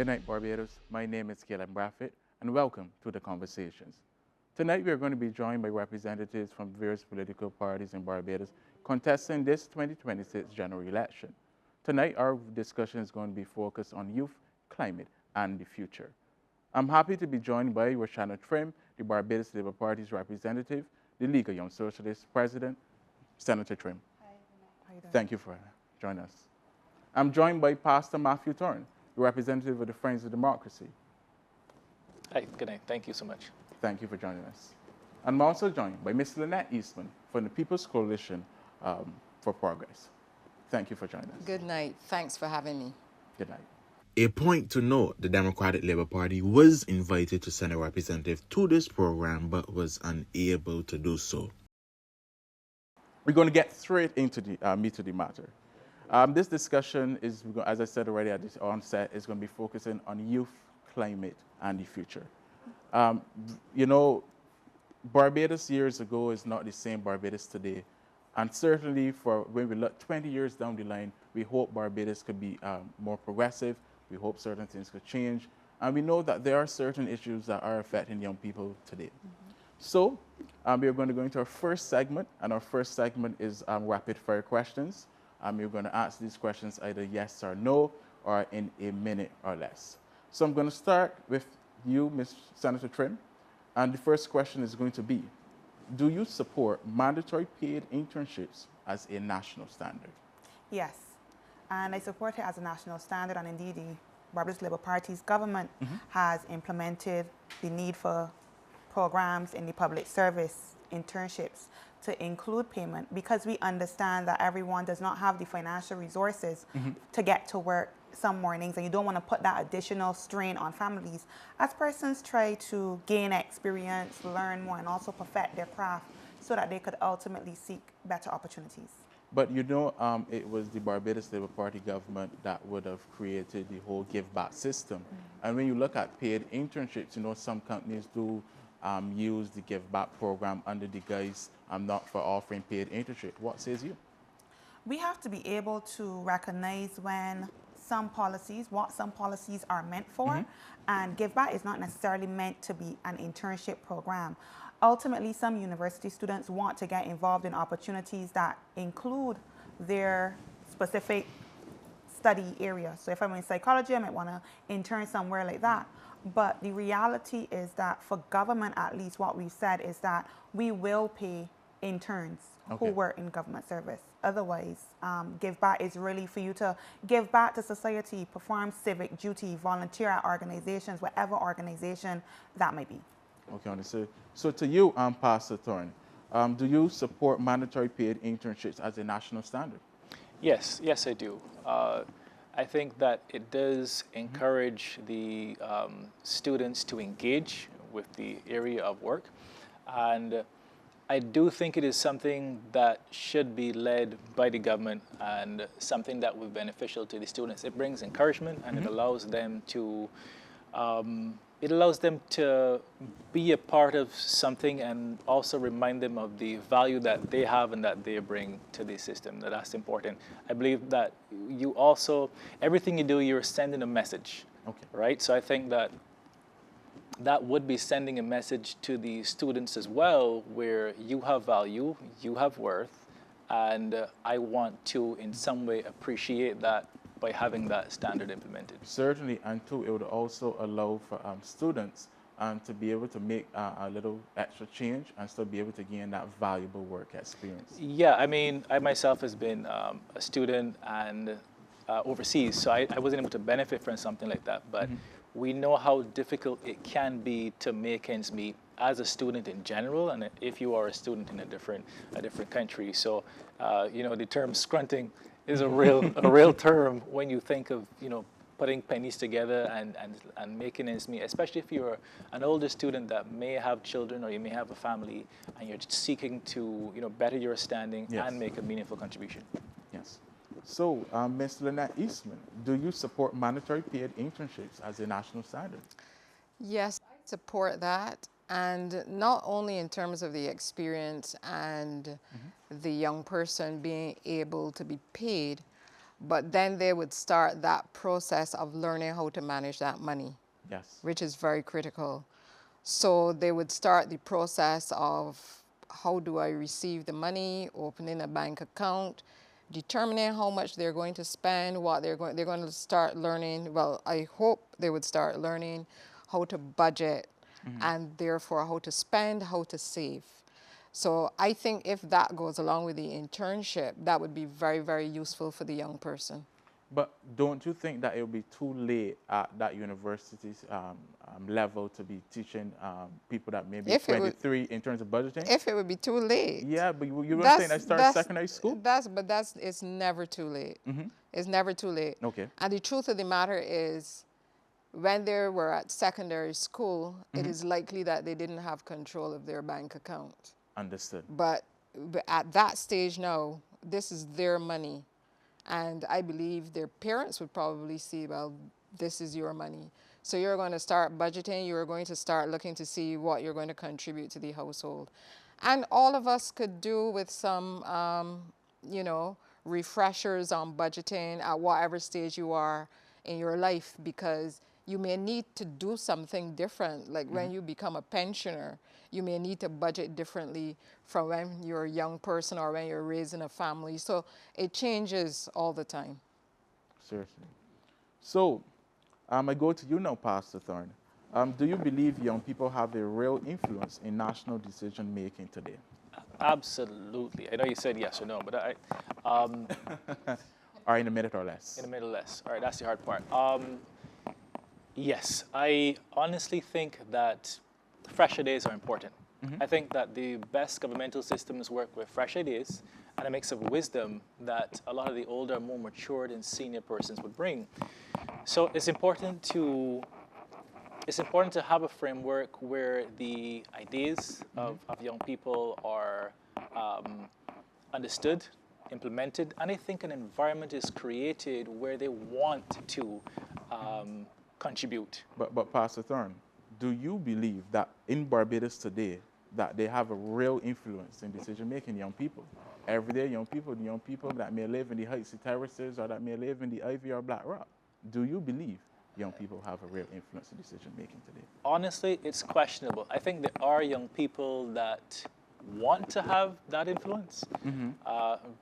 Good night, Barbados. My name is Caleb Braffett, and welcome to The Conversations. Tonight, we are going to be joined by representatives from various political parties in Barbados contesting this 2026 general election. Tonight, our discussion is going to be focused on youth, climate, and the future. I'm happy to be joined by Roshana Trim, the Barbados Labour Party's representative, the League of Young Socialists President, Senator Trim. Hi, how you doing? Thank you for joining us. I'm joined by Pastor Matthew Thorne, the representative of the Friends of Democracy. Hi, good night. Thank you so much. Thank you for joining us. I'm also joined by Ms. Lynette Eastman from the People's Coalition for Progress. Thank you for joining us. Good night. Thanks for having me. Good night. A point to note, the Democratic Labour Party was invited to send a representative to this program but was unable to do so. We're going to get straight into the meat of the matter. This discussion is, as I said already at the onset, is going to be focusing on youth, climate, and the future. You know, Barbados years ago is not the same Barbados today. And certainly for when we look 20 years down the line, we hope Barbados could be more progressive. We hope certain things could change. And we know that there are certain issues that are affecting young people today. So we are going to go into our first segment, and our first segment is rapid fire questions. You're going to ask these questions either yes or no, or in a minute or less. So I'm going to start with you, Ms. Senator Trim. And the first question is going to be, do you support mandatory paid internships as a national standard? Yes, and I support it as a national standard, and indeed the Barbados Labour Party's government has implemented the need for programs in the public service internships to include payment, because we understand that everyone does not have the financial resources to get to work some mornings, and you don't want to put that additional strain on families as persons try to gain experience, learn more, and also perfect their craft so that they could ultimately seek better opportunities. But you know, it was the Barbados Labour Party government that would have created the whole give back system. And when you look at paid internships, you know, some companies do use the give back program under the guise not for offering paid internship. What says you? We have to be able to recognize when what some policies are meant for, and Give Back is not necessarily meant to be an internship program. Ultimately, some university students want to get involved in opportunities that include their specific study area. So if I'm in psychology, I might want to intern somewhere like that. But the reality is that for government, at least, what we've said is that we will pay interns who work in government service. Otherwise, Give Back is really for you to give back to society, perform civic duty, volunteer at organizations, whatever organization that may be. Okay, understood. So to you, Pastor Thorne, do you support mandatory paid internships as a national standard? Yes, I do. I think that it does encourage the students to engage with the area of work. And I do think it is something that should be led by the government and something that will be beneficial to the students. It brings encouragement, and it allows them to be a part of something, and also remind them of the value that they have and that they bring to the system. That's important. I believe that you also, everything you do, you're sending a message, right? So I think that would be sending a message to the students as well, where you have value, you have worth, and I want to in some way appreciate that by having that standard implemented. Certainly, and too, it would also allow for students to be able to make a little extra change and still be able to gain that valuable work experience. Yeah, I mean, I myself has been a student and overseas, so I wasn't able to benefit from something like that, but we know how difficult it can be to make ends meet as a student in general, and if you are a student in a different country. So, you know, the term scrunting is a real term when you think of, you know, putting pennies together and making ends meet, especially if you're an older student that may have children or you may have a family and you're seeking to, you know, better your standing and make a meaningful contribution. Yes. So, Ms. Lynette Eastman, do you support mandatory paid internships as a national standard? Yes, I support that. And not only in terms of the experience and the young person being able to be paid, but then they would start that process of learning how to manage that money, Yes. which is very critical. So they would start the process of how do I receive the money, opening a bank account, determining how much they're going to spend, what they're going to start learning. Well, I hope they would start learning how to budget and therefore how to spend, how to save. So I think if that goes along with the internship, that would be very, very useful for the young person. But don't you think that it will be too late at that university's level to be teaching people that maybe If it 23 in terms of budgeting? If it would be too late. Yeah, but you were saying that starts secondary school? It's never too late. It's never too late. Okay. And the truth of the matter is, when they were at secondary school, it is likely that they didn't have control of their bank account. Understood. But at that stage now, this is their money. And I believe their parents would probably see, well, this is your money. So you're going to start budgeting. You're going to start looking to see what you're going to contribute to the household. And all of us could do with some, you know, refreshers on budgeting at whatever stage you are in your life, because you may need to do something different. Like when you become a pensioner, you may need to budget differently from when you're a young person or when you're raising a family. So it changes all the time. Seriously. So I go to you now, Pastor Thorne. Do you believe young people have a real influence in national decision making today? Absolutely. I know you said yes or no, but Or in a minute or less? in a minute less. All right, that's the hard part. Yes, I honestly think that fresh ideas are important. I think that the best governmental systems work with fresh ideas and a mix of wisdom that a lot of the older, more matured and senior persons would bring. So it's important to have a framework where the ideas of young people are understood, implemented, and I think an environment is created where they want to contribute. But Pastor Thorne, do you believe that in Barbados today, that they have a real influence in decision making, young people? Everyday young people that may live in the Heights Terraces or that may live in the Ivy or Black Rock. Do you believe young people have a real influence in decision making today? Honestly, it's questionable. I think there are young people that want to have that influence,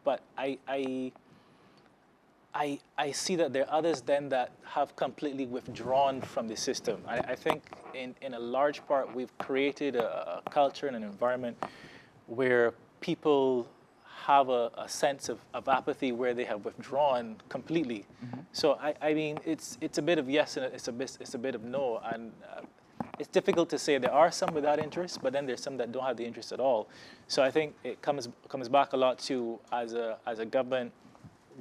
but I see that there are others then that have completely withdrawn from the system. I think in a large part we've created a culture and an environment where people have a sense of apathy, where they have withdrawn completely. So I mean it's a bit of yes and it's a bit of no, and it's difficult to say. There are some without interest, but then there's some that don't have the interest at all. So I think it comes back a lot to, as a government,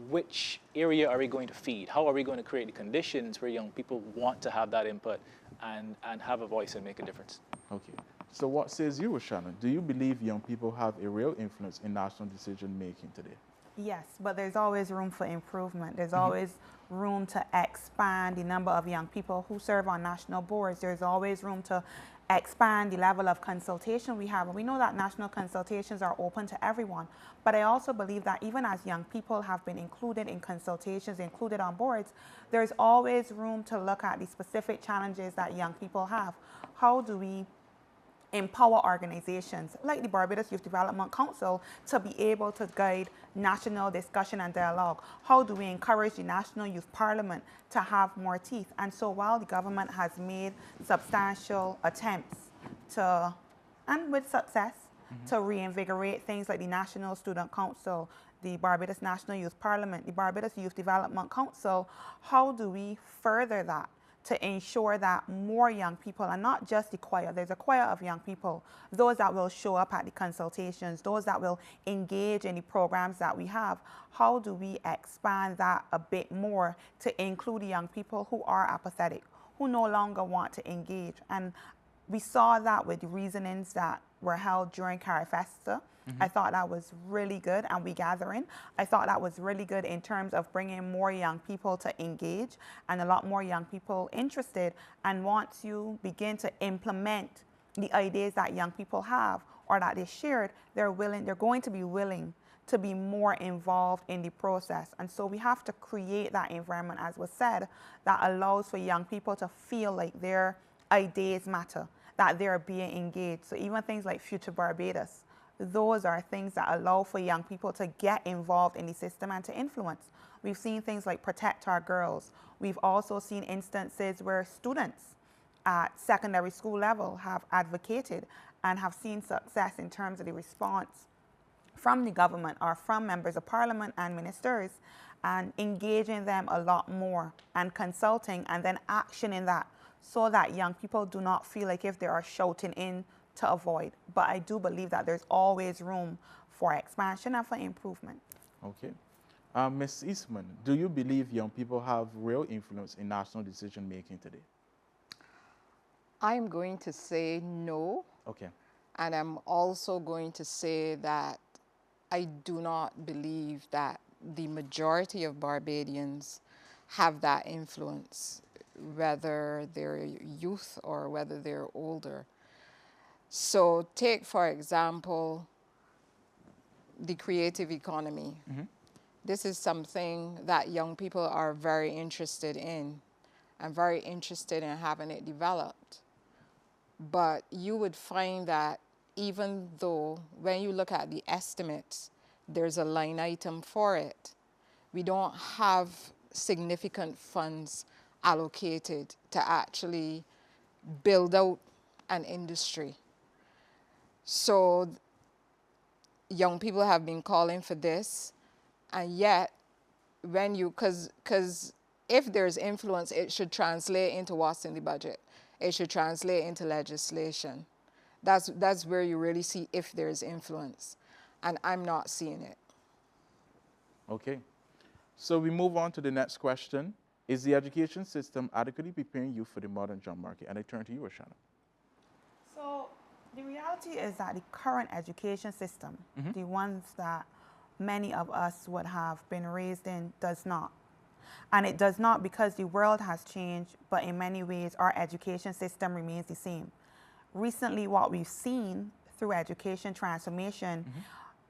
which area are we going to feed? How are we going to create the conditions where young people want to have that input and have a voice and make a difference? Okay. So what says you, Shannon? Do you believe young people have a real influence in national decision making today? Yes, but there's always room for improvement. There's always room to expand the number of young people who serve on national boards. There's always room to expand the level of consultation we have. And we know that national consultations are open to everyone. But I also believe that even as young people have been included in consultations, included on boards, there's always room to look at the specific challenges that young people have. How do we empower organizations like the Barbados Youth Development Council to be able to guide national discussion and dialogue? How do we encourage the National Youth Parliament to have more teeth? And so while the government has made substantial attempts to, and with success, to reinvigorate things like the National Student Council, the Barbados National Youth Parliament, the Barbados Youth Development Council, how do we further that to ensure that more young people, and not just the choir, there's a choir of young people, those that will show up at the consultations, those that will engage in the programs that we have, how do we expand that a bit more to include the young people who are apathetic, who no longer want to engage? And we saw that with the reasonings that were held during Carifesta. I thought that was really good, and we gathering. I thought that was really good in terms of bringing more young people to engage and a lot more young people interested and want to begin to implement the ideas that young people have or that they shared. They're going to be willing to be more involved in the process. And so we have to create that environment, as was said, that allows for young people to feel like their ideas matter, that they're being engaged. So even things like Future Barbados, those are things that allow for young people to get involved in the system and to influence. We've seen things like Protect Our Girls. We've also seen instances where students at secondary school level have advocated and have seen success in terms of the response from the government or from members of parliament and ministers, and engaging them a lot more and consulting and then actioning that, so that young people do not feel like if they are shouting in to avoid. But I do believe that there's always room for expansion and for improvement. Okay. Ms. Eastman, do you believe young people have real influence in national decision making today? I'm going to say no. Okay. And I'm also going to say that I do not believe that the majority of Barbadians have that influence, whether they're youth or whether they're older. So take, for example, the creative economy. Mm-hmm. This is something that young people are very interested in and very interested in having it developed. But you would find that even though when you look at the estimates, there's a line item for it, we don't have significant funds allocated to actually build out an industry. So young people have been calling for this, and yet when you, because if there's influence, it should translate into what's in the budget. It should translate into legislation. That's where you really see if there's influence, and I'm not seeing it. Okay. So we move on to the next question. Is the education system adequately preparing youth for the modern job market? And I turn to you, Ashana. So the reality is that the current education system, the ones that many of us would have been raised in, does not. And it does not because the world has changed, but in many ways our education system remains the same. Recently, what we've seen through education transformation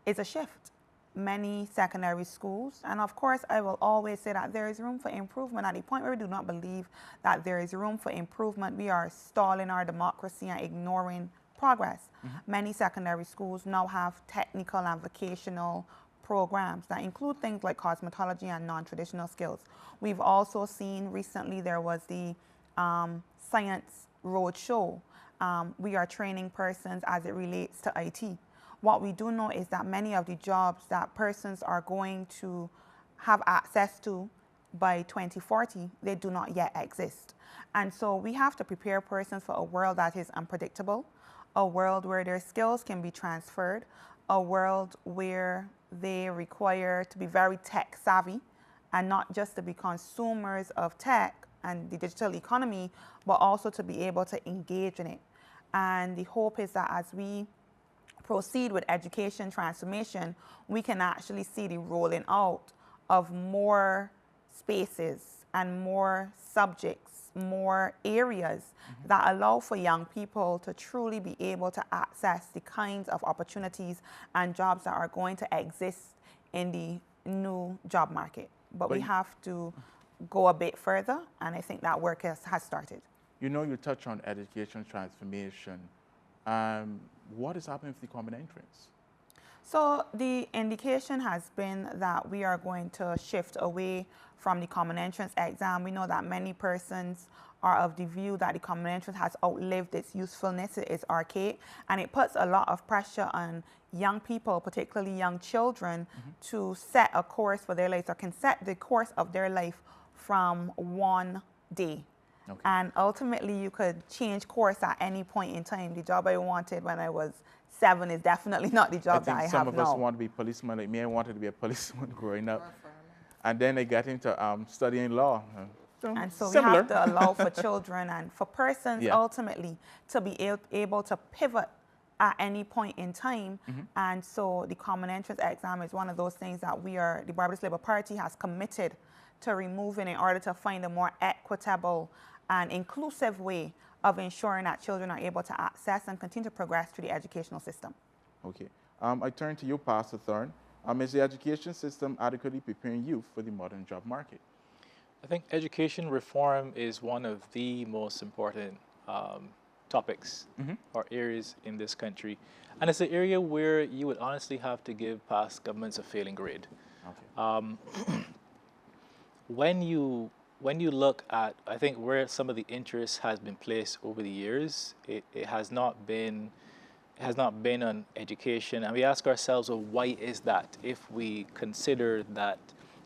is a shift. Many secondary schools, and of course I will always say that there is room for improvement. At the point where we do not believe that there is room for improvement, we are stalling our democracy and ignoring progress. Many secondary schools now have technical and vocational programs that include things like cosmetology and non-traditional skills. We've also seen recently there was the Science Roadshow. We are training persons as it relates to IT. What we do know is that many of the jobs that persons are going to have access to by 2040, they do not yet exist. And so we have to prepare persons for a world that is unpredictable, a world where their skills can be transferred, a world where they require to be very tech savvy and not just to be consumers of tech and the digital economy, but also to be able to engage in it. And the hope is that as we proceed with education transformation, we can actually see the rolling out of more spaces and more subjects, more areas that allow for young people to truly be able to access the kinds of opportunities and jobs that are going to exist in the new job market. But we have to go a bit further, and I think that work has started. You know, you touch on education transformation. What is happening with the common entrance? So the indication has been that we are going to shift away from the common entrance exam. We know that many persons are of the view that the common entrance has outlived its usefulness, it is archaic, and it puts a lot of pressure on young people, particularly young children, to set a course for their lives, or can set the course of their life from one day. Okay. And ultimately, you could change course at any point in time. The job I wanted when I was 7 is definitely not the job that I have now. Some of us want to be policemen. Like me, I wanted to be a policeman growing up. And then I got into studying law. And so Similar. we have to allow for children and for persons ultimately to be able to pivot at any point in time. And so the common entrance exam is one of those things that the Barbados Labour Party has committed to removing in order to find a more equitable and inclusive way of ensuring that children are able to access and continue to progress through the educational system. Okay. I turn to you, Pastor Thorne. Is the education system adequately preparing youth for the modern job market? I think education reform is one of the most important topics or areas in this country. And it's an area where you would honestly have to give past governments a failing grade. Okay. When you look at, I think, where some of the interest has been placed over the years, it has not been on education. And we ask ourselves, well, why is that? If we consider that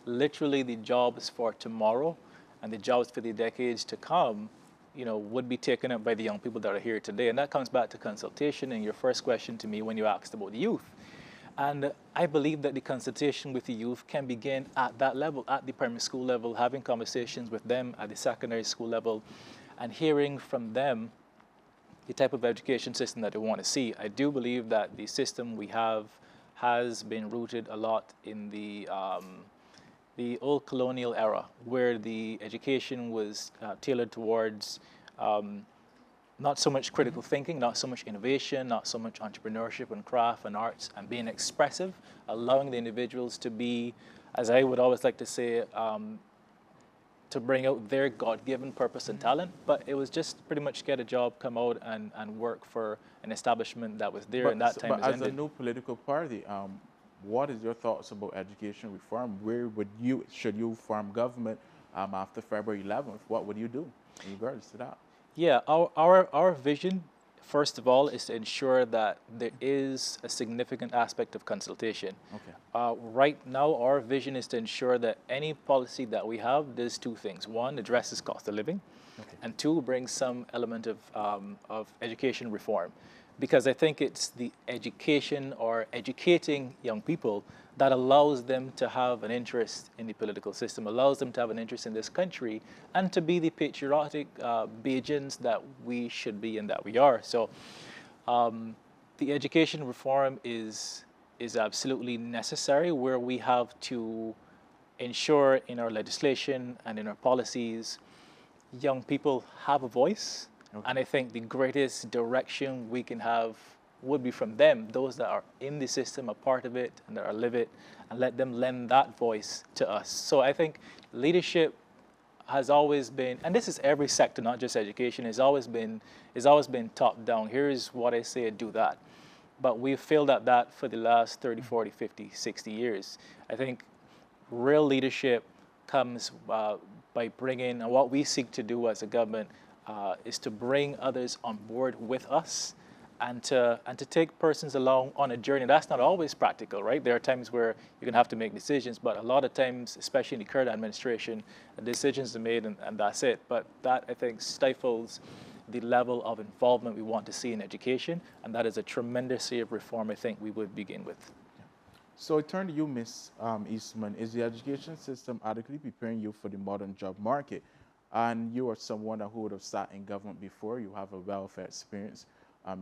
literally the jobs for tomorrow and the jobs for the decades to come, would be taken up by the young people that are here today. And that comes back to consultation and your first question to me when you asked about the youth. And I believe that the consultation with the youth can begin at that level, at the primary school level, having conversations with them at the secondary school level and hearing from them the type of education system that they want to see. I do believe that the system we have has been rooted a lot in the old colonial era, where the education was tailored towards not so much critical thinking, not so much innovation, not so much entrepreneurship and craft and arts and being expressive, allowing the individuals to be, as I would always like to say, to bring out their God-given purpose and talent. But it was just pretty much get a job, come out and work for an establishment that was there, and that time but is as ended. a new political party, what is your thoughts about education reform? Where should you form government after February 11th? What would you do in regards to that? Yeah, our vision, first of all, is to ensure that there is a significant aspect of consultation. Okay. Right now, our vision is to ensure that any policy that we have does two things. One, addresses cost of living, Okay. and two, brings some element of education reform. Because I think it's the education or educating young people that allows them to have an interest in the political system, allows them to have an interest in this country, and to be the patriotic Bajans that we should be and that we are. So the education reform is absolutely necessary, where we have to ensure in our legislation and in our policies, young people have a voice. Okay. And I think the greatest direction we can have would be from them, those that are in the system, a part of it, and that are live it, and let them lend that voice to us. So I think leadership has always been, and this is every sector, not just education, has always been top down. Here's what I say, do that. But we've failed at that for the last 30, 40, 50, 60 years. I think real leadership comes by bringing, and what we seek to do as a government is to bring others on board with us, and to take persons along on a journey. That's not always practical, right? There are times where you're gonna have to make decisions, but a lot of times, especially in the current administration, decisions are made and that's it. But that, I think, stifles the level of involvement we want to see in education, and that is a tremendous area of reform I think we would begin with. So I turn to you, Ms. Eastman. Is the education system adequately preparing you for the modern job market? And you are someone who would have sat in government before. You have a welfare experience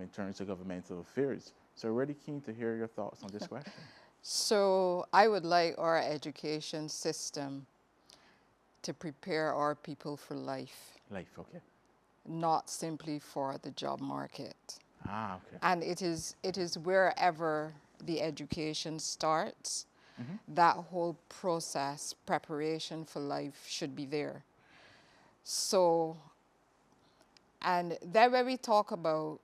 in terms of governmental affairs. So I'm really keen to hear your thoughts on this question. So I would like our education system to prepare our people for life, Okay. not simply for the job market. Okay. And it is wherever the education starts, that whole process, preparation for life, should be there. So, and then when we talk about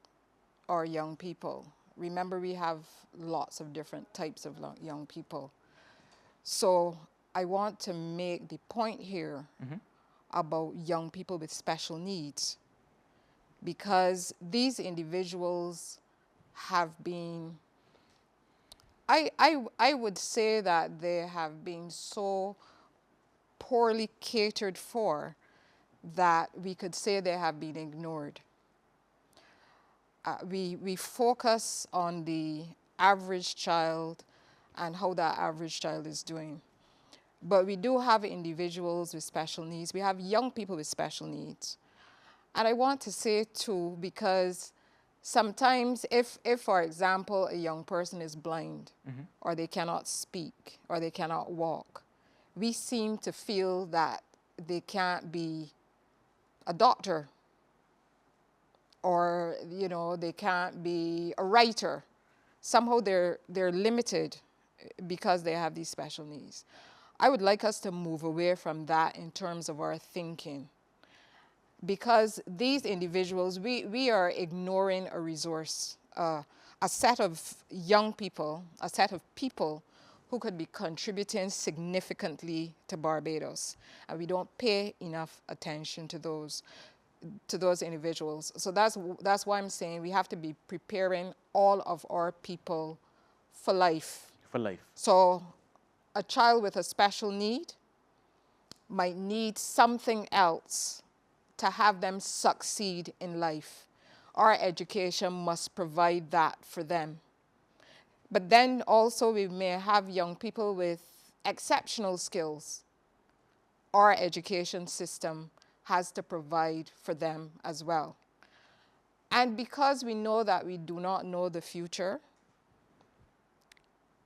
our young people, remember we have lots of different types of young people. So I want to make the point here about young people with special needs, because these individuals have been, I would say that they have been so poorly catered for that we could say they have been ignored. We focus on the average child and how that average child is doing. But we do have individuals with special needs. We have young people with special needs. And I want to say too, because sometimes if for example, a young person is blind, or they cannot speak, or they cannot walk, we seem to feel that they can't be a doctor, or they can't be a writer. Somehow they're limited because they have these special needs. I would like us to move away from that in terms of our thinking, because these individuals, we are ignoring a resource, a set of young people, a set of people who could be contributing significantly to Barbados, and we don't pay enough attention to those individuals. So that's why I'm saying we have to be preparing all of our people for life. For life. So a child with a special need might need something else to have them succeed in life. Our education must provide that for them. But then also we may have young people with exceptional skills. Our education system has to provide for them as well. And because we know that we do not know the future,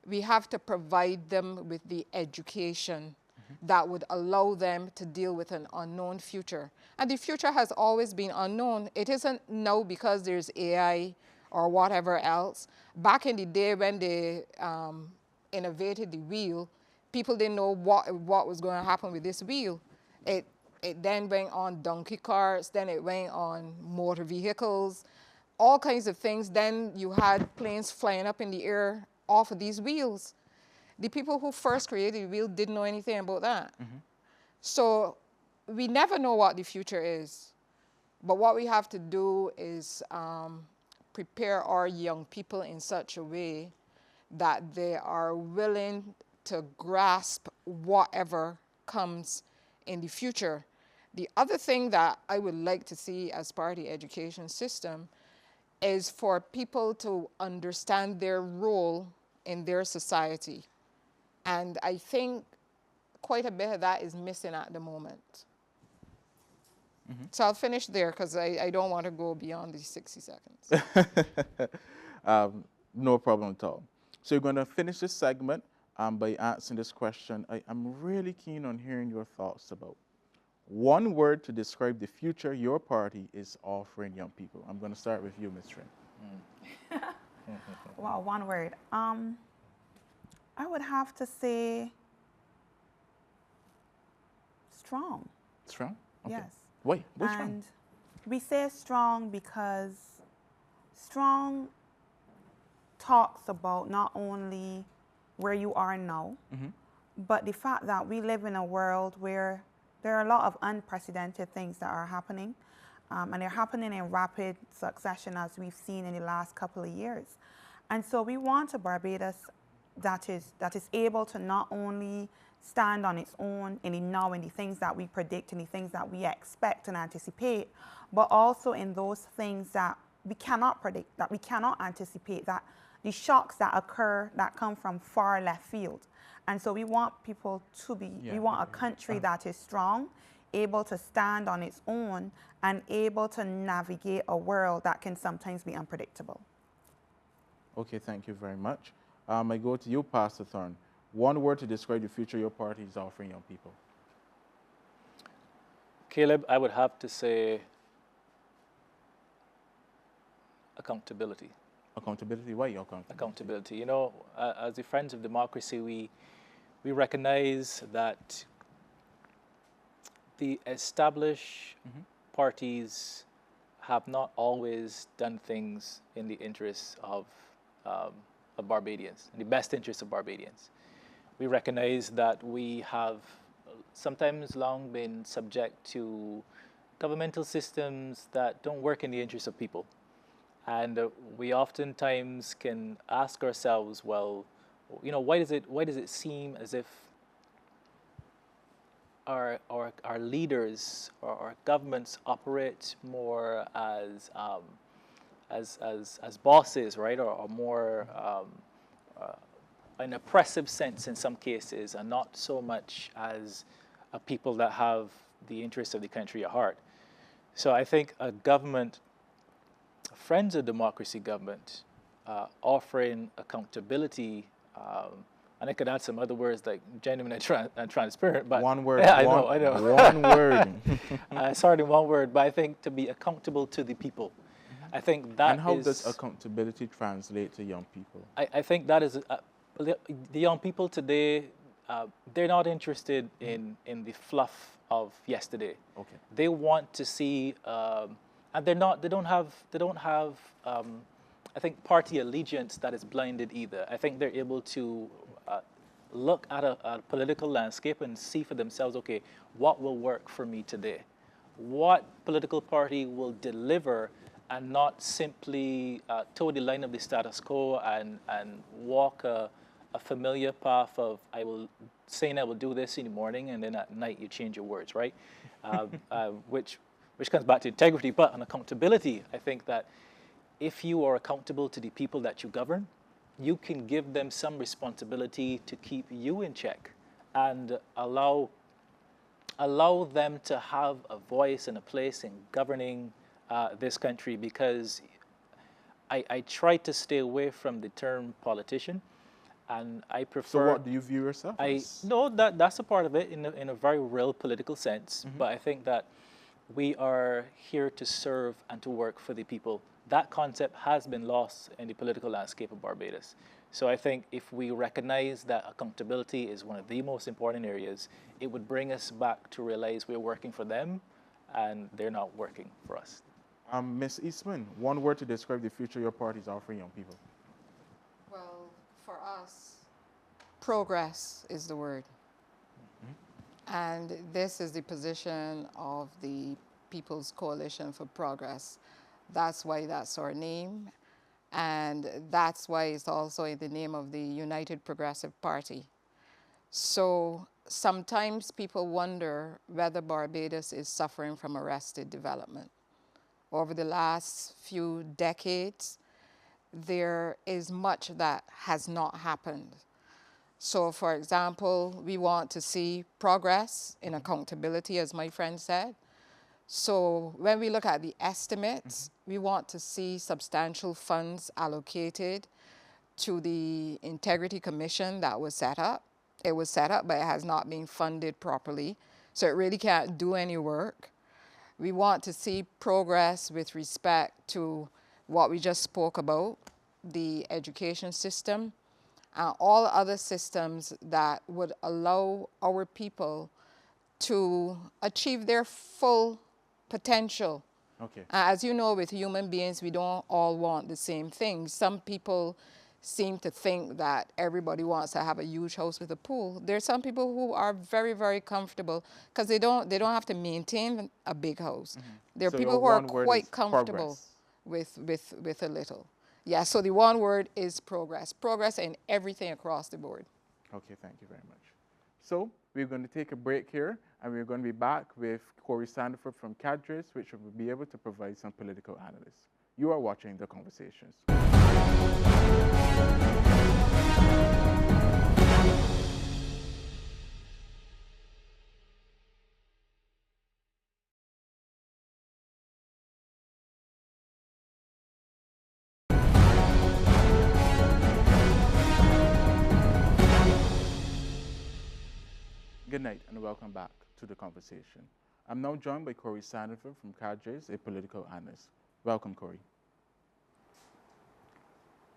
we have to provide them with the education that would allow them to deal with an unknown future. And the future has always been unknown. It isn't now because there's AI or whatever else. Back in the day when they innovated the wheel, people didn't know what was going to happen with this wheel. It then went on donkey carts, then it went on motor vehicles, all kinds of things. Then you had planes flying up in the air off of these wheels. The people who first created the wheel didn't know anything about that. So we never know what the future is. But what we have to do is prepare our young people in such a way that they are willing to grasp whatever comes in the future. The other thing that I would like to see as part of the education system is for people to understand their role in their society. And I think quite a bit of that is missing at the moment. So I'll finish there because I don't want to go beyond the 60 seconds. No problem at all. So you're going to finish this segment by answering this question. I'm really keen on hearing your thoughts about one word to describe the future your party is offering young people. I'm going to start with you, Ms. Trin. Wow, one word. I would have to say strong. Strong? Okay. Yes. Why? Which And one? we say strong because strong talks about not only where you are now, but the fact that we live in a world where there are a lot of unprecedented things that are happening, and they're happening in rapid succession as we've seen in the last couple of years. And so we want a Barbados that is able to not only stand on its own in the now, in the things that we predict and the things that we expect and anticipate, but also in those things that we cannot predict, that we cannot anticipate, that the shocks that occur that come from far left field. And so we want people to be, we want a country that is strong, able to stand on its own, and able to navigate a world that can sometimes be unpredictable. Okay, thank you very much. I go to you, Pastor Thorne. One word to describe the future your party is offering young people. Caleb, I would have to say accountability. Accountability? Why accountability? Accountability. You know, as the Friends of Democracy, we recognize that the established parties have not always done things in the interests of Barbadians, in the best interests of Barbadians. We recognize that we have sometimes long been subject to governmental systems that don't work in the interests of people. And we oftentimes can ask ourselves, well, you know, why does it seem as if our leaders or our governments operate more as bosses, right, or more an oppressive sense in some cases, and not so much as a people that have the interests of the country at heart. So I think a government, a Friends of Democracy government, offering accountability, and I could add some other words like genuine and transparent, but one word. Yeah, I know. One word. Sorry, one word, but I think to be accountable to the people. I think that and how does accountability translate to young people? I think that is The young people today, they're not interested in the fluff of yesterday. Okay. They want to see, and they don't have, I think, party allegiance that is blinded either. I think they're able to look at a political landscape and see for themselves, okay, what will work for me today? What political party will deliver and not simply toe the line of the status quo and walk a familiar path of saying I will do this in the morning and then at night you change your words, right? Which comes back to integrity, but on accountability. I think that if you are accountable to the people that you govern, you can give them some responsibility to keep you in check and allow them to have a voice and a place in governing this country, because I try to stay away from the term politician, and I prefer. So what do you view yourself as? No, that's a part of it in a very real political sense, but I think that we are here to serve and to work for the people. That concept has been lost in the political landscape of Barbados. So I think if we recognize that accountability is one of the most important areas, it would bring us back to realize we're working for them and they're not working for us. Ms. Eastman, one word to describe the future your party is offering young people. Well, for us, progress is the word. And this is the position of the People's Coalition for Progress. That's why that's our name. And that's why it's also in the name of the United Progressive Party. So sometimes people wonder whether Barbados is suffering from arrested development. Over the last few decades, there is much that has not happened. So, for example, we want to see progress in accountability, as my friend said. So when we look at the estimates, we want to see substantial funds allocated to the Integrity Commission that was set up. It was set up, but it has not been funded properly, so it really can't do any work. We want to see progress with respect to what we just spoke about, the education system, and all other systems that would allow our people to achieve their full potential. Okay. As you know, with human beings, we don't all want the same things. Some people seem to think that everybody wants to have a huge house with a pool. There are some people who are very, very comfortable because they don't have to maintain a big house. There are So people your who are one word quite is comfortable with a little. Yeah, so the one word is progress. Progress in everything across the board. Okay, thank you very much. So we're going to take a break here, and we're going to be back with Corey Sandiford from Cadres, which will be able to provide some political analysis. You are watching The Conversations. Good night and welcome back to The Conversation. I'm now joined by Corey Sandiford from Cadres, a political analyst. Welcome, Corey.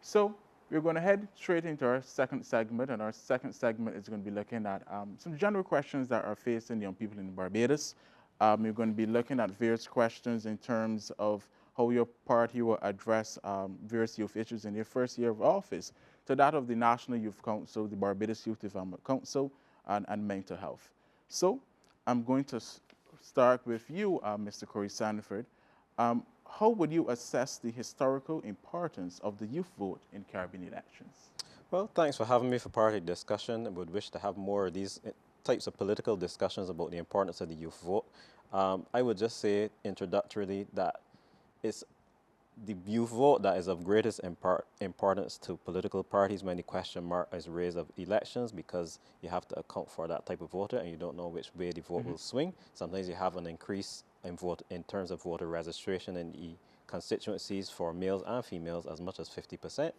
So we're going to head straight into our second segment, and our second segment is going to be looking at some general questions that are facing young people in Barbados. We're going to be looking at various questions in terms of how your party will address various youth issues in their first year of office, to that of the National Youth Council, the Barbados Youth Development Council, and mental health. So I'm going to start with you, Mr. Corey Sandiford. How would you assess the historical importance of the youth vote in Caribbean elections? Well, thanks for having me for party discussion. I would wish to have more of these types of political discussions about the importance of the youth vote. I would just say introductorily that it's the youth vote that is of greatest importance to political parties when the question mark is raised of elections, because you have to account for that type of voter and you don't know which way the vote will swing. Sometimes you have an increase in vote in terms of voter registration in the constituencies for males and females as much as 50%,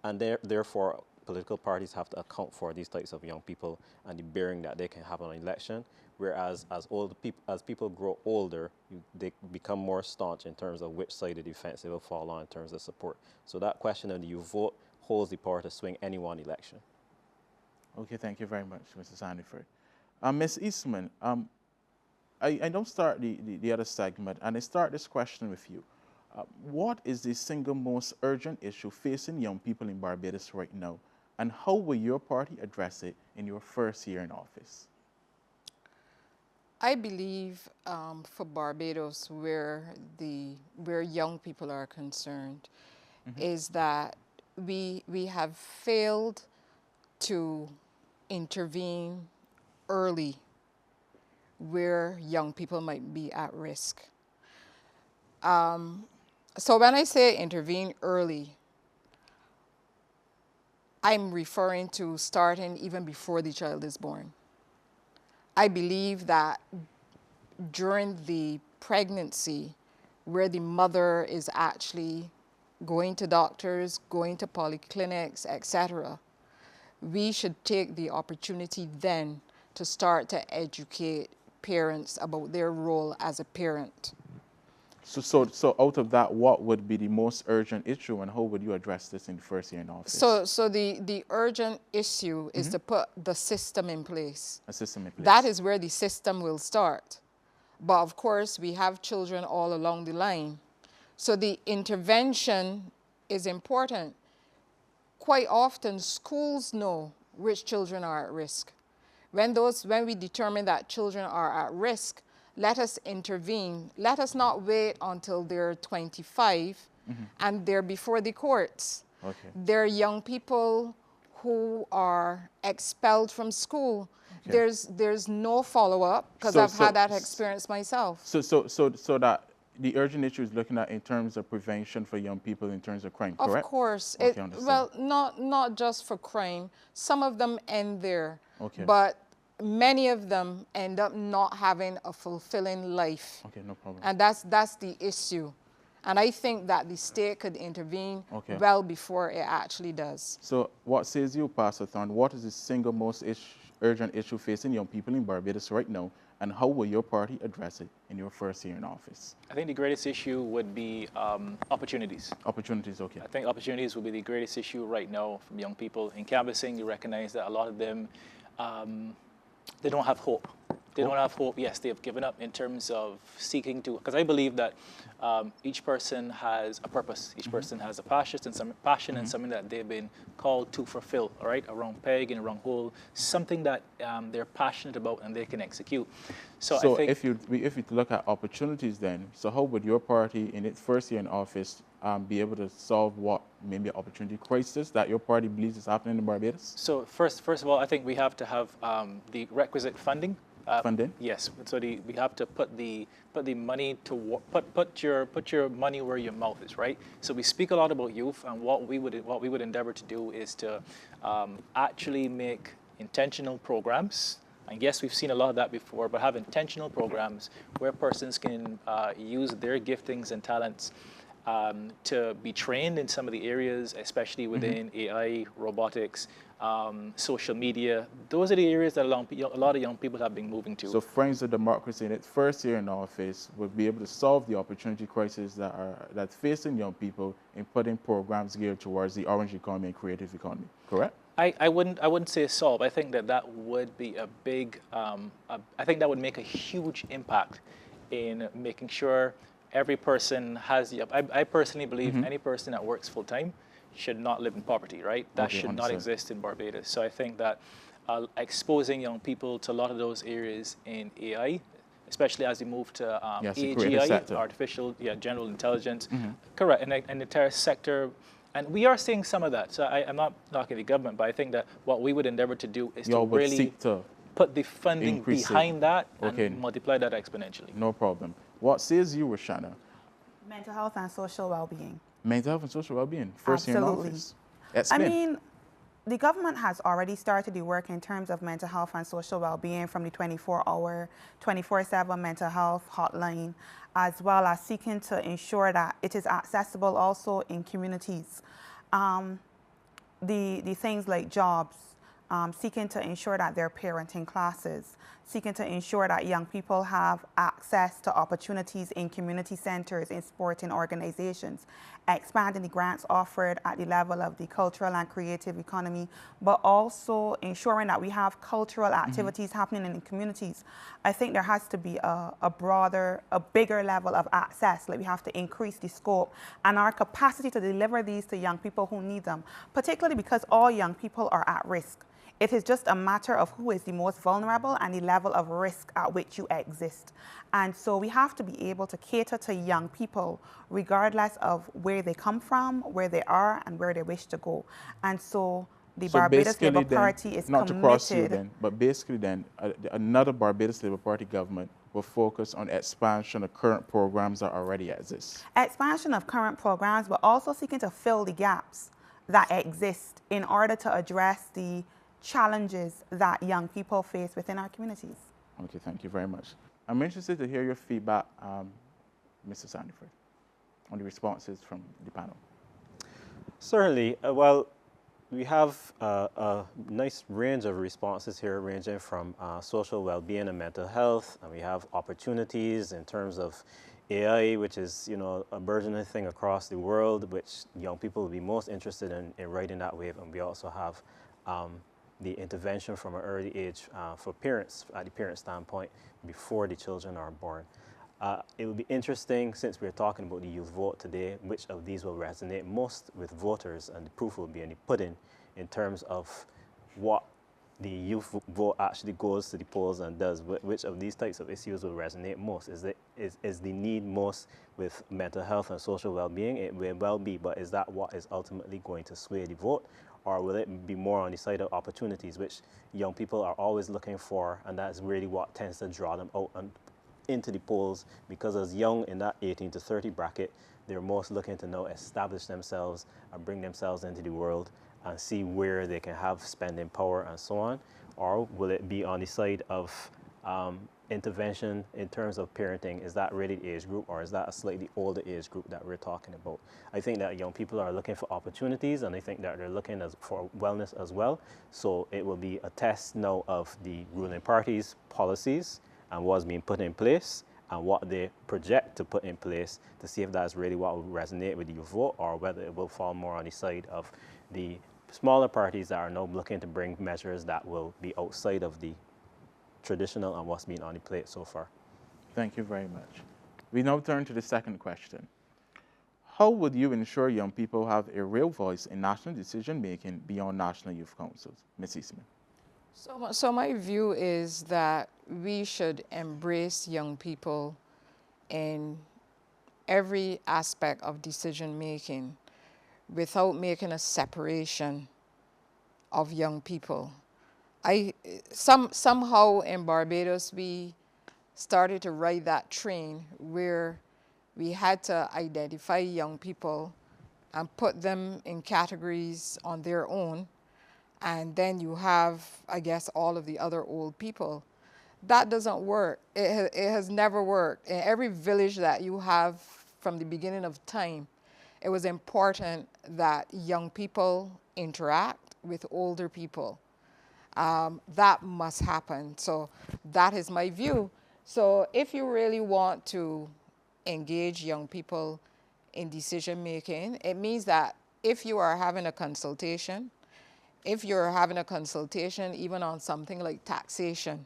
and therefore political parties have to account for these types of young people and the bearing that they can have on an election. Whereas as people grow older, they become more staunch in terms of which side of the fence they will fall on in terms of support. So that question of the youth vote holds the power to swing any one election. Okay, thank you very much, Mrs. Hanniford. Ms. Eastman, I don't start the other segment, and I start this question with you. What is the single most urgent issue facing young people in Barbados right now, and how will your party address it in your first year in office? I believe for Barbados, where young people are concerned, is that we have failed to intervene early where young people might be at risk. So when I say intervene early, I'm referring to starting even before the child is born. I believe that during the pregnancy, where the mother is actually going to doctors, going to polyclinics, etc., we should take the opportunity then to start to educate parents about their role as a parent. So out of that, what would be the most urgent issue, and how would you address this in the first year in office? So the urgent issue is to put the system in place. A system in place. That is where the system will start. But of course, we have children all along the line. So the intervention is important. Quite often, schools know which children are at risk. When we determine that children are at risk, let us intervene. Let us not wait until they're 25 and they're before the courts. Okay. They're young people who are expelled from school. Okay. There's no follow-up, because I've had that experience myself. So that the urgent issue is looking at in terms of prevention for young people in terms of crime, correct? Of course. Okay, Well, not just for crime. Some of them end there. Okay. But many of them end up not having a fulfilling life. Okay, no problem. And that's the issue. And I think that the state could intervene well before it actually does. So what says you, Pastor Thorne, what is the single most urgent issue facing young people in Barbados right now, and how will your party address it in your first year in office? I think the greatest issue would be opportunities. Opportunities, okay. I think opportunities will be the greatest issue right now from young people. In canvassing, you recognize that a lot of them, they don't have hope. They don't have hope. Yes, they have given up in terms of seeking to, because I believe that each person has a purpose. Each person has a passion and something that they've been called to fulfill, all right? A wrong peg and a wrong hole, something that they're passionate about and they can execute. So I think if you look at opportunities then, so how would your party in its first year in office be able to solve what maybe an opportunity crisis that your party believes is happening in Barbados? So first of all, I think we have to have the requisite funding. Funding? Yes. So we have to put the money to put your money where your mouth is, right? So we speak a lot about youth, and what we would endeavor to do is to actually make intentional programs. And yes, we've seen a lot of that before, but have intentional programs where persons can use their giftings and talents to be trained in some of the areas, especially within AI, robotics, social media. Those are the areas that a lot of young people have been moving to. So Friends of Democracy in its first year in office would be able to solve the opportunity crisis that's facing young people in putting programs geared towards the orange economy and creative economy, correct? I wouldn't say solve. I think that would be a big, I think that would make a huge impact in making sure every person has I personally believe any person that works full time should not live in poverty, right? That should not exist in Barbados. So I think that exposing young people to a lot of those areas in AI, especially as we move to AGI, artificial, general intelligence, correct, and the terrorist sector. And we are seeing some of that. So I'm not knocking the government, but I think that what we would endeavor to do is to really put the funding behind that and multiply that exponentially. No problem. What says you, Roshana? Mental health and social well-being. Mental health and social well-being, first year in office. I mean, the government has already started the work in terms of mental health and social well-being from the 24-hour, 24/7 mental health hotline, as well as seeking to ensure that it is accessible also in communities. The things like jobs, seeking to ensure that they're parenting classes, seeking to ensure that young people have access to opportunities in community centers, in sporting organizations, expanding the grants offered at the level of the cultural and creative economy, but also ensuring that we have cultural activities happening in the communities. I think there has to be a bigger level of access. Like, we have to increase the scope and our capacity to deliver these to young people who need them, particularly because all young people are at risk. It is just a matter of who is the most vulnerable and the level of risk at which you exist. And so we have to be able to cater to young people regardless of where they come from, where they are, and where they wish to go. And so the Barbados Labour Party is not committed. to cross you then, but basically then, another Barbados Labour Party government will focus on expansion of current programs that already exist. Expansion of current programs, but also seeking to fill the gaps that exist in order to address the challenges that young people face within our communities. Okay, thank you very much. I'm interested to hear your feedback, Mr. Sandiford, on the responses from the panel. Certainly. Well, we have a nice range of responses here, ranging from social well-being and mental health, and we have opportunities in terms of AI, which is, you know, a burgeoning thing across the world, which young people will be most interested in riding that wave. And we also have the intervention from an early age for parents, at the parent standpoint, before the children are born. It will be interesting, since we're talking about the youth vote today, which of these will resonate most with voters, and the proof will be in the pudding in terms of what the youth vote actually goes to the polls and does. Which of these types of issues will resonate most? Is the need most with mental health and social well-being? It may well be, but is that what is ultimately going to sway the vote? Or will it be more on the side of opportunities, which young people are always looking for, and that's really what tends to draw them out and into the polls? Because as young in that 18 to 30 bracket, they're most looking to now establish themselves and bring themselves into the world and see where they can have spending power and so on. Or will it be on the side of intervention in terms of parenting? Is that really the age group, or is that a slightly older age group that we're talking about? I think that young people are looking for opportunities, and I think that they're looking for wellness as well. So it will be a test now of the ruling party's policies and what's being put in place and what they project to put in place, to see if that's really what will resonate with the youth vote, or whether it will fall more on the side of the smaller parties that are now looking to bring measures that will be outside of the traditional and what's been on the plate so far. Thank you very much. We now turn to the second question. How would you ensure young people have a real voice in national decision-making beyond national youth councils? Ms. Eastman. So my view is that we should embrace young people in every aspect of decision-making without making a separation of young people. Somehow in Barbados, we started to ride that train where we had to identify young people and put them in categories on their own. And then you have, I guess, all of the other old people. That doesn't work. It has never worked. In every village that you have from the beginning of time, it was important that young people interact with older people. That must happen. So that is my view. So if you really want to engage young people in decision making, it means that if you are having a consultation, even on something like taxation,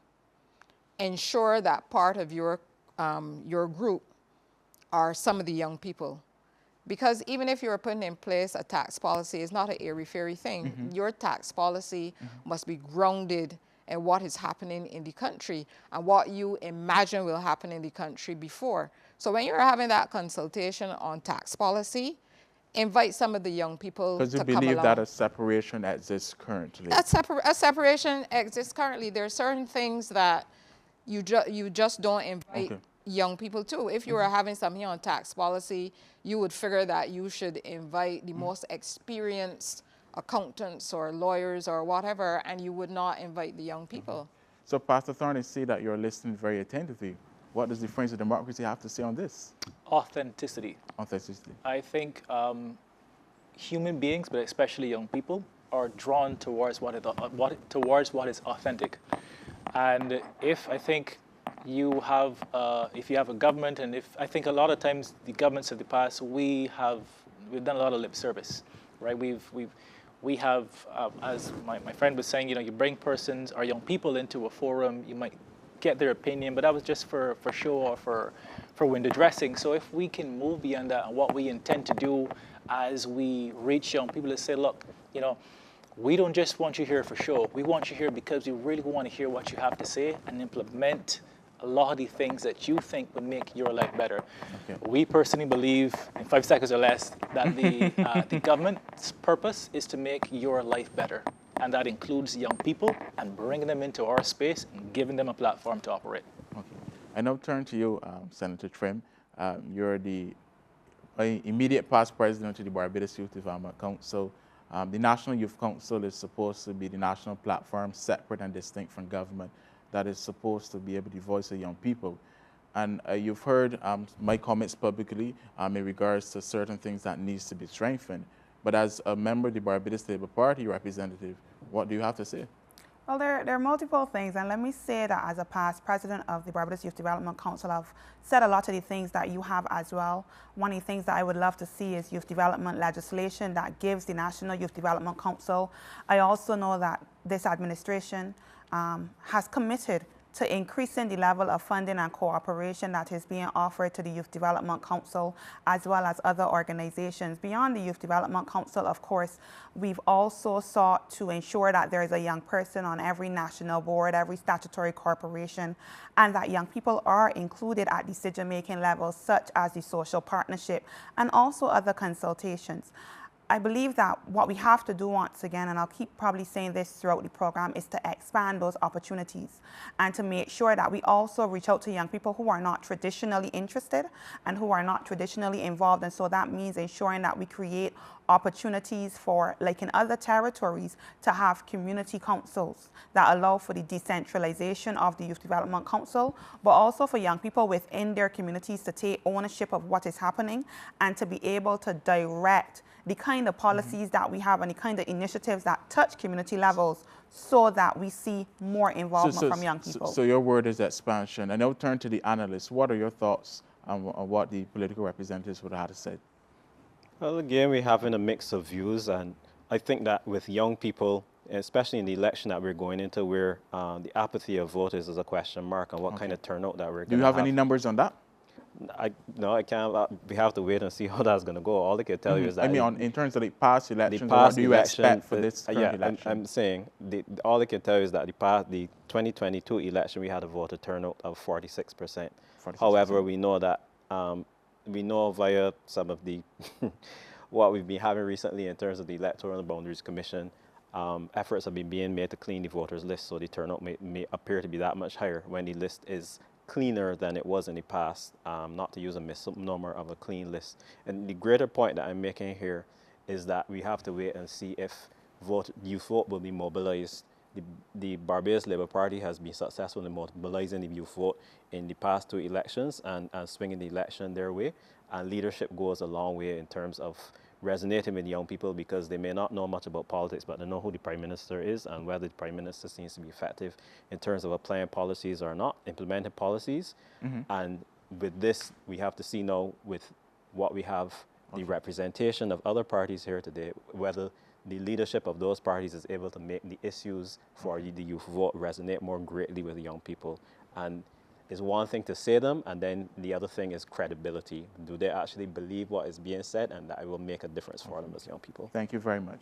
ensure that part of your group are some of the young people. Because even if you're putting in place a tax policy, it's not an airy-fairy thing. Mm-hmm. Your tax policy must be grounded in what is happening in the country and what you imagine will happen in the country before. So when you're having that consultation on tax policy, invite some of the young people to come along. Because you believe that a separation exists currently? A separation exists currently. There are certain things that you just don't invite young people to. If you were having something on tax policy, you would figure that you should invite the most experienced accountants or lawyers or whatever, and you would not invite the young people. So Pastor Thorne, I see that you're listening very attentively. What does the Friends of Democracy have to say on this? Authenticity. Authenticity. I think human beings, but especially young people, are drawn towards towards what is authentic. And if I think you have, if you have a government, and if I think a lot of times the governments of the past, we've done a lot of lip service, right? We have, as my friend was saying, you bring persons or young people into a forum, you might get their opinion, but that was just for show or for window dressing. So if we can move beyond that, and what we intend to do as we reach young people is say, look, we don't just want you here for show. We want you here because we really want to hear what you have to say and implement a lot of the things that you think would make your life better. Okay. We personally believe, in 5 seconds or less, that the government's purpose is to make your life better. And that includes young people and bringing them into our space and giving them a platform to operate. Okay. I now turn to you, Senator Trim. You're the immediate past president of the Barbados Youth Development Council. The National Youth Council is supposed to be the national platform, separate and distinct from government, that is supposed to be able to voice of young people. And you've heard my comments publicly in regards to certain things that needs to be strengthened. But as a member of the Barbados Labour Party representative, what do you have to say? Well, there are multiple things, and let me say that as a past president of the Barbados Youth Development Council, I've said a lot of the things that you have as well. One of the things that I would love to see is youth development legislation that gives the National Youth Development Council. I also know that this administration has committed to increasing the level of funding and cooperation that is being offered to the Youth Development Council as well as other organizations. Beyond the Youth Development Council, of course, we've also sought to ensure that there is a young person on every national board, every statutory corporation, and that young people are included at decision-making levels such as the social partnership and also other consultations. I believe that what we have to do once again, and I'll keep probably saying this throughout the program, is to expand those opportunities and to make sure that we also reach out to young people who are not traditionally interested and who are not traditionally involved. And so that means ensuring that we create opportunities for, like in other territories, to have community councils that allow for the decentralization of the Youth Development Council, but also for young people within their communities to take ownership of what is happening and to be able to direct the kind of policies that we have and the kind of initiatives that touch community levels so that we see more involvement from young people. So your word is expansion. And I'll turn to the analysts. What are your thoughts on what the political representatives would have to say? Well, again, we're having a mix of views, and I think that with young people, especially in the election that we're going into, where the apathy of voters is a question mark on what kind of turnout that we're going to have. Do you have any numbers on that? No, I can't. We have to wait and see how that's going to go. All I can tell you is that... I mean, in terms of the past elections, what do you expect for this current election? I'm saying, all I can tell you is that the 2022 election, we had a voter turnout of 46%. However, we know that, we know via some of the, what we've been having recently in terms of the Electoral Boundaries Commission, efforts have been being made to clean the voters list, so the turnout may appear to be that much higher when the list is cleaner than it was in the past, not to use a misnomer of a clean list. And the greater point that I'm making here is that we have to wait and see if youth vote will be mobilized. The Barbados Labour Party has been successful in mobilizing the youth vote in the past 2 elections and swinging the election their way. And leadership goes a long way in terms of resonating with young people because they may not know much about politics, but they know who the Prime Minister is and whether the Prime Minister seems to be effective in terms of applying policies or not, implementing policies. And with this, we have to see now with what we have, the representation of other parties here today, whether the leadership of those parties is able to make the issues for the youth vote resonate more greatly with the young people. And it's one thing to say them, and then the other thing is credibility. Do they actually believe what is being said, and that it will make a difference for them as young people? Thank you very much.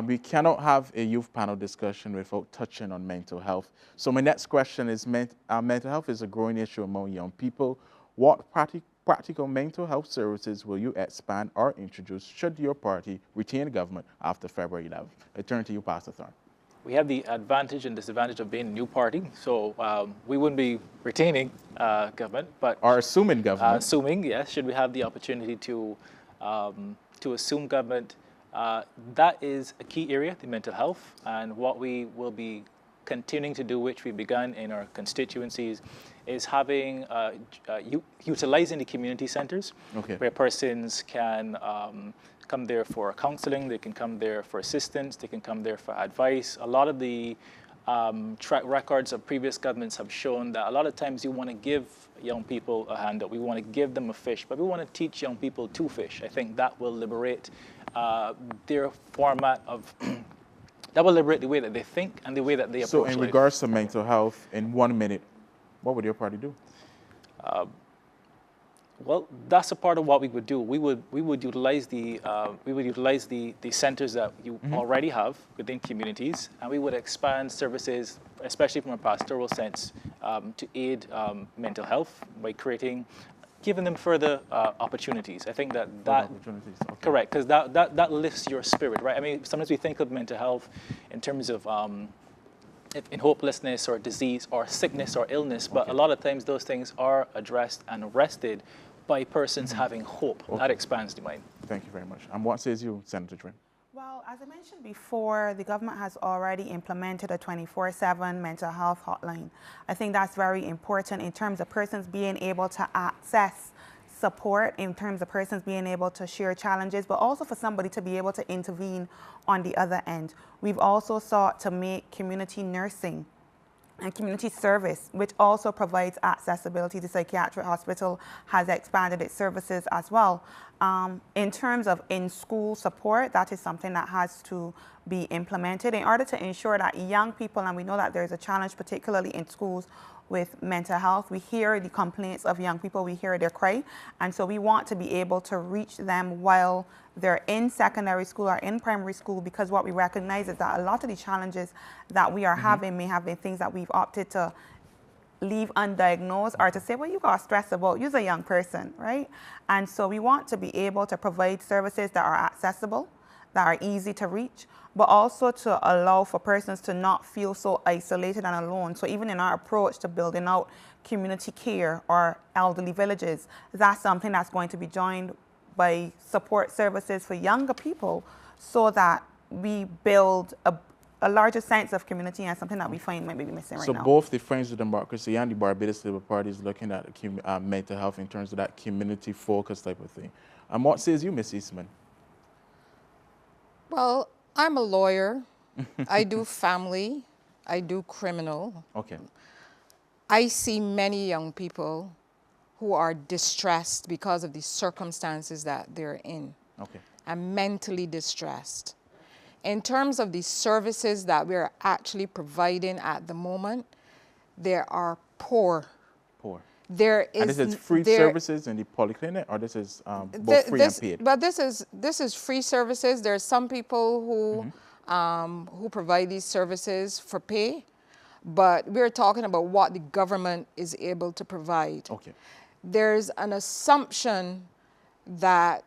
We cannot have a youth panel discussion without touching on mental health. So my next question is, mental health is a growing issue among young people. What practical mental health services will you expand or introduce should your party retain government after February 11th? I turn to you, Pastor Thorne. We have the advantage and disadvantage of being a new party, so we wouldn't be retaining government, but... Or assuming government. Assuming, yes, should we have the opportunity to assume government. That is a key area, the mental health, and what we will be continuing to do, which we begun in our constituencies, is having utilizing the community centers, where persons can come there for counseling, they can come there for assistance, they can come there for advice. A lot of the track records of previous governments have shown that a lot of times you want to give young people a handout, we want to give them a fish, but we want to teach young people to fish. I think that will liberate their format of, that will liberate the way that they think and the way that they approach life. So in regards to mental health, in 1 minute, what would your party do? Well, that's a part of what we would do. We would utilize the centers that you already have within communities, and we would expand services, especially from a pastoral sense, to aid mental health by giving them further opportunities. I think that Opportunities. Okay. correct, because that lifts your spirit, right? I mean, sometimes we think of mental health in terms of in hopelessness or disease or sickness or illness, but a lot of times those things are addressed and arrested by persons having hope. That expands the mind. Thank you very much. And what says you, Senator Trin? Well, as I mentioned before, the government has already implemented a 24/7 mental health hotline. I think that's very important in terms of persons being able to access support, in terms of persons being able to share challenges, but also for somebody to be able to intervene on the other end. We've also sought to make community nursing and community service, which also provides accessibility. The psychiatric hospital has expanded its services as well. In terms of in-school support, that is something that has to be implemented in order to ensure that young people, and we know that there's a challenge particularly in schools with mental health. We hear the complaints of young people, we hear their cry, and so we want to be able to reach them while they're in secondary school or in primary school, because what we recognize is that a lot of the challenges that we are having may have been things that we've opted to leave undiagnosed or to say, well, you got stress about, you're a young person, right? And so we want to be able to provide services that are accessible, that are easy to reach, but also to allow for persons to not feel so isolated and alone. So even in our approach to building out community care or elderly villages, that's something that's going to be joined by support services for younger people, so that we build a larger sense of community, and something that we find might be missing right now. So both the Friends of Democracy and the Barbados Labour Party is looking at mental health in terms of that community-focused type of thing. And what says you, Ms. Eastman? Well, I'm a lawyer. I do family. I do criminal. Okay. I see many young people who are distressed because of the circumstances that they're in. Okay. And mentally distressed. In terms of the services that we're actually providing at the moment, they are poor. Poor. There is, and this is free services in the polyclinic, or this is both free and paid? But this is free services. There are some people who provide these services for pay, but we're talking about what the government is able to provide. Okay. There's an assumption that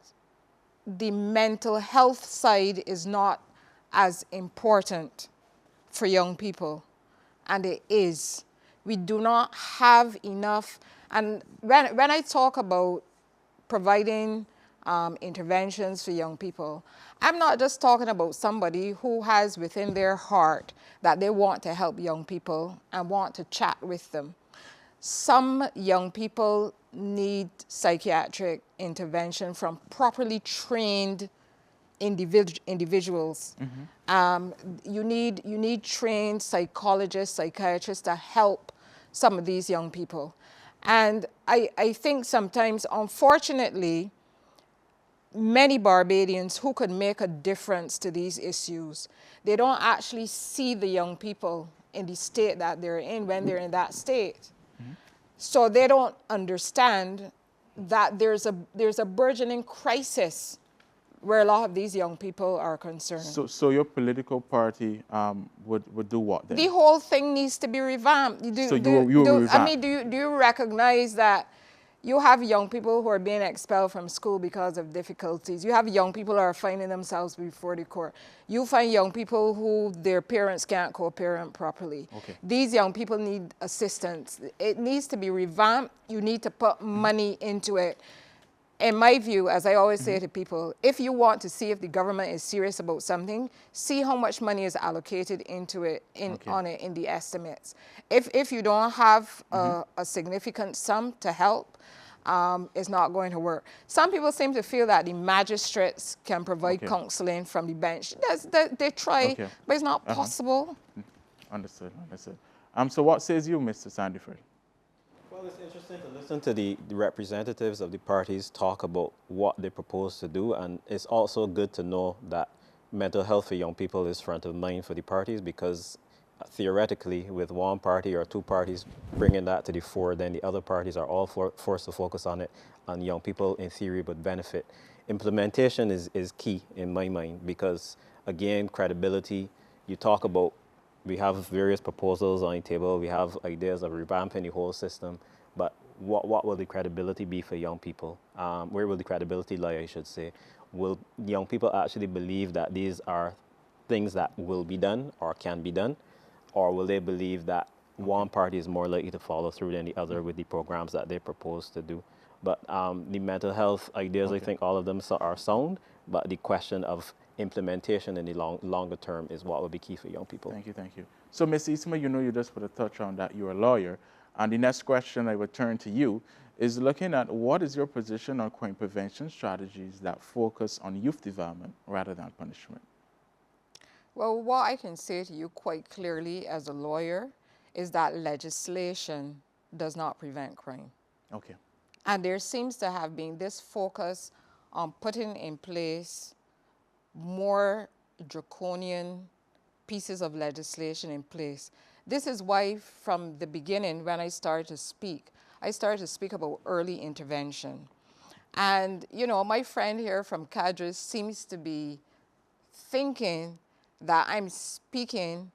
the mental health side is not as important for young people, and it is. We do not have enough, and when I talk about providing interventions for young people, I'm not just talking about somebody who has within their heart that they want to help young people and want to chat with them. Some young people need psychiatric intervention from properly trained individuals. You need trained psychologists, psychiatrists to help some of these young people. And I think sometimes, unfortunately, many Barbadians who could make a difference to these issues, they don't actually see the young people in the state that they're in when they're in that state. So they don't understand that there's a burgeoning crisis where a lot of these young people are concerned. So your political party would do what then? The whole thing needs to be revamped. I mean, do you recognize that you have young people who are being expelled from school because of difficulties? You have young people who are finding themselves before the court. You find young people who their parents can't co-parent properly. Okay. These young people need assistance. It needs to be revamped. You need to put money into it. in my view, as I always say to people, if you want to see if the government is serious about something, see how much money is allocated into it on it in the estimates. If you don't have a significant sum to help, it's not going to work. Some people seem to feel that the magistrates can provide counseling from the bench. They try, but it's not possible. Understood, understood. So what says you, Mr. Sandiford? Well, it's interesting to listen to the representatives of the parties talk about what they propose to do, and it's also good to know that mental health for young people is front of mind for the parties, because theoretically, with one party or two parties bringing that to the fore, then the other parties are all forced to focus on it, and young people, in theory, would benefit. Implementation is key in my mind, because, again, credibility, you talk about, we have various proposals on the table. We have ideas of revamping the whole system. But what will the credibility be for young people? Where will the credibility lie, I should say? Will young people actually believe that these are things that will be done or can be done? Or will they believe that one party is more likely to follow through than the other with the programs that they propose to do? But the mental health ideas, I think all of them are sound. But the question of implementation in the longer term is what will be key for young people. Thank you, thank you. So, Ms. Isma, you know you just put a touch on that. You're a lawyer. And the next question I would turn to you is looking at what is your position on crime prevention strategies that focus on youth development rather than punishment? Well, what I can say to you quite clearly as a lawyer is that legislation does not prevent crime. Okay. And there seems to have been this focus on putting in place more draconian pieces of legislation in place. This is why from the beginning when I started to speak about early intervention. And, you know, my friend here from Cadres seems to be thinking that I'm speaking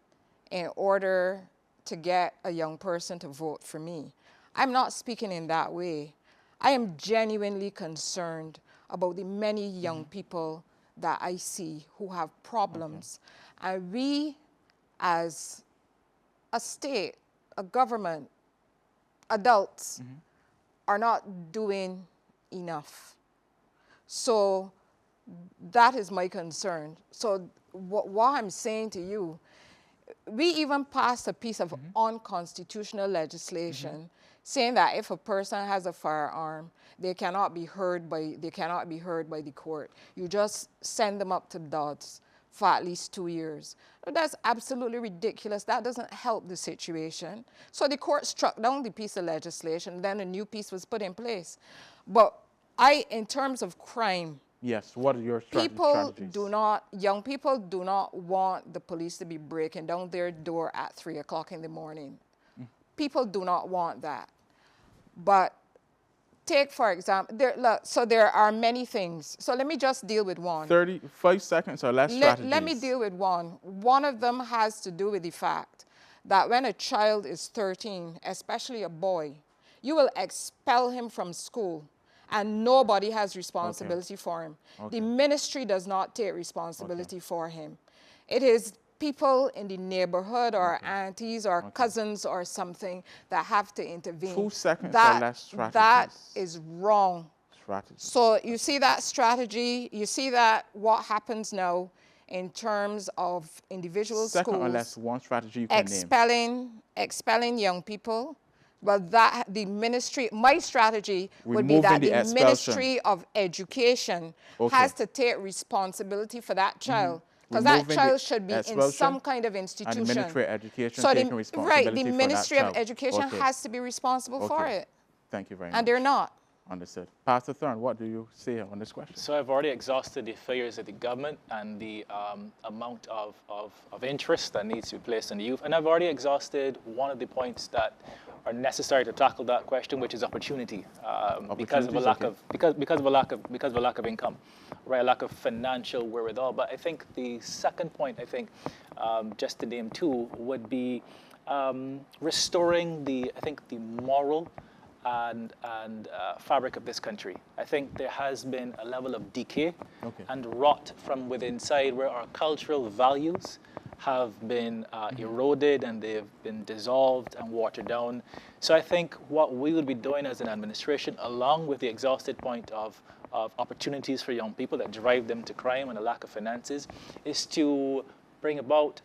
in order to get a young person to vote for me. I'm not speaking in that way. I am genuinely concerned about the many young people that I see who have problems. And we, as a state, a government, adults, are not doing enough. So that is my concern. So what I'm saying to you, we even passed a piece of unconstitutional legislation saying that if a person has a firearm, they cannot be heard by the court. You just send them up to Dodds for at least 2 years. That's absolutely ridiculous. That doesn't help the situation. So the court struck down the piece of legislation, then a new piece was put in place. But in terms of crime, yes, what are your strategies? Young people do not want the police to be breaking down their door at 3 o'clock in the morning. People do not want that. But take, for example, there are many things. So let me just deal with one. 35 seconds or less strategies. Let me deal with one. One of them has to do with the fact that when a child is 13, especially a boy, you will expel him from school and nobody has responsibility for him. The ministry does not take responsibility for him. It is people in the neighborhood or aunties or cousins or something that have to intervene. 2 seconds or less strategies. That is wrong. Strategy. So you see that strategy, you see that what happens now in terms of individual Second schools. or less, one strategy you can expelling young people. But that the ministry, my strategy would be Removing that the expulsion. Ministry of Education has to take responsibility for that child. Because that child should be in some kind of institution. And the Ministry of Education so taking responsibility the for Ministry that of child. Education has to be responsible for it. Thank you very much. And they're not. Understood. Pastor Thorne, what do you say on this question? So I've already exhausted the failures of the government and the amount of interest that needs to be placed on the youth. And I've already exhausted one of the points that are necessary to tackle that question, which is opportunity, because of a lack of income, right? A lack of financial wherewithal. But I think the second point, just to name two, would be restoring the moral and fabric of this country. I think there has been a level of decay and rot from within inside where our cultural values have been eroded and they've been dissolved and watered down. So I think what we will be doing as an administration, along with the exhausted point of opportunities for young people that drive them to crime and a lack of finances, is to bring about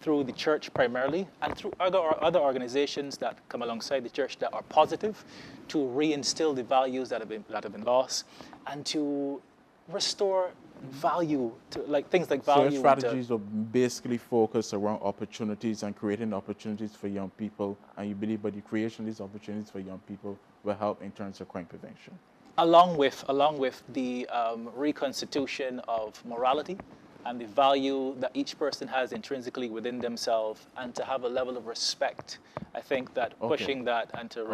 through the church primarily and through other organizations that come alongside the church that are positive, to reinstill the values that have been lost and to restore value to things like So value. your strategies are basically focused around opportunities and creating opportunities for young people, and you believe by the creation of these opportunities for young people will help in terms of crime prevention. Along with the reconstitution of morality and the value that each person has intrinsically within themselves, and to have a level of respect. I think that pushing that and to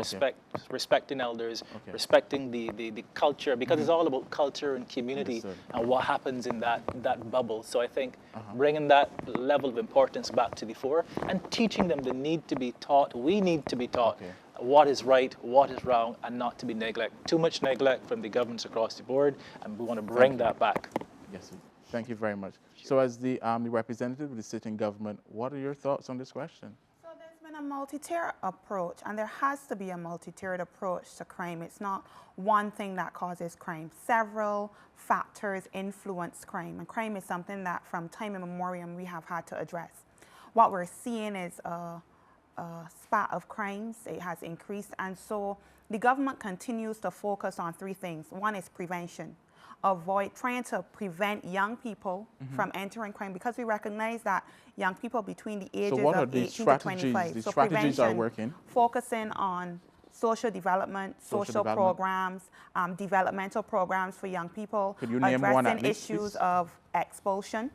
respecting elders, respecting the culture, because it's all about culture and community and what happens in that bubble. So I think bringing that level of importance back to the fore and teaching them the need to be taught. We need to be taught what is right, what is wrong, and not to be neglect. Too much neglect from the governments across the board, and we want to bring that back. Yes, sir. Thank you very much. So as the representative of the sitting government, what are your thoughts on this question? So there's been a multi-tiered approach, and there has to be a multi-tiered approach to crime. It's not one thing that causes crime. Several factors influence crime, and crime is something that from time immemorial we have had to address. What we're seeing is a spat of crimes. It has increased, and so the government continues to focus on three things. One is prevention. Trying to prevent young people from entering crime, because we recognize that young people between the ages of 18 to 25. So strategies are working. Focusing on social development, social programs, developmental programs for young people, Could you name one at addressing least, issues please? of expulsion,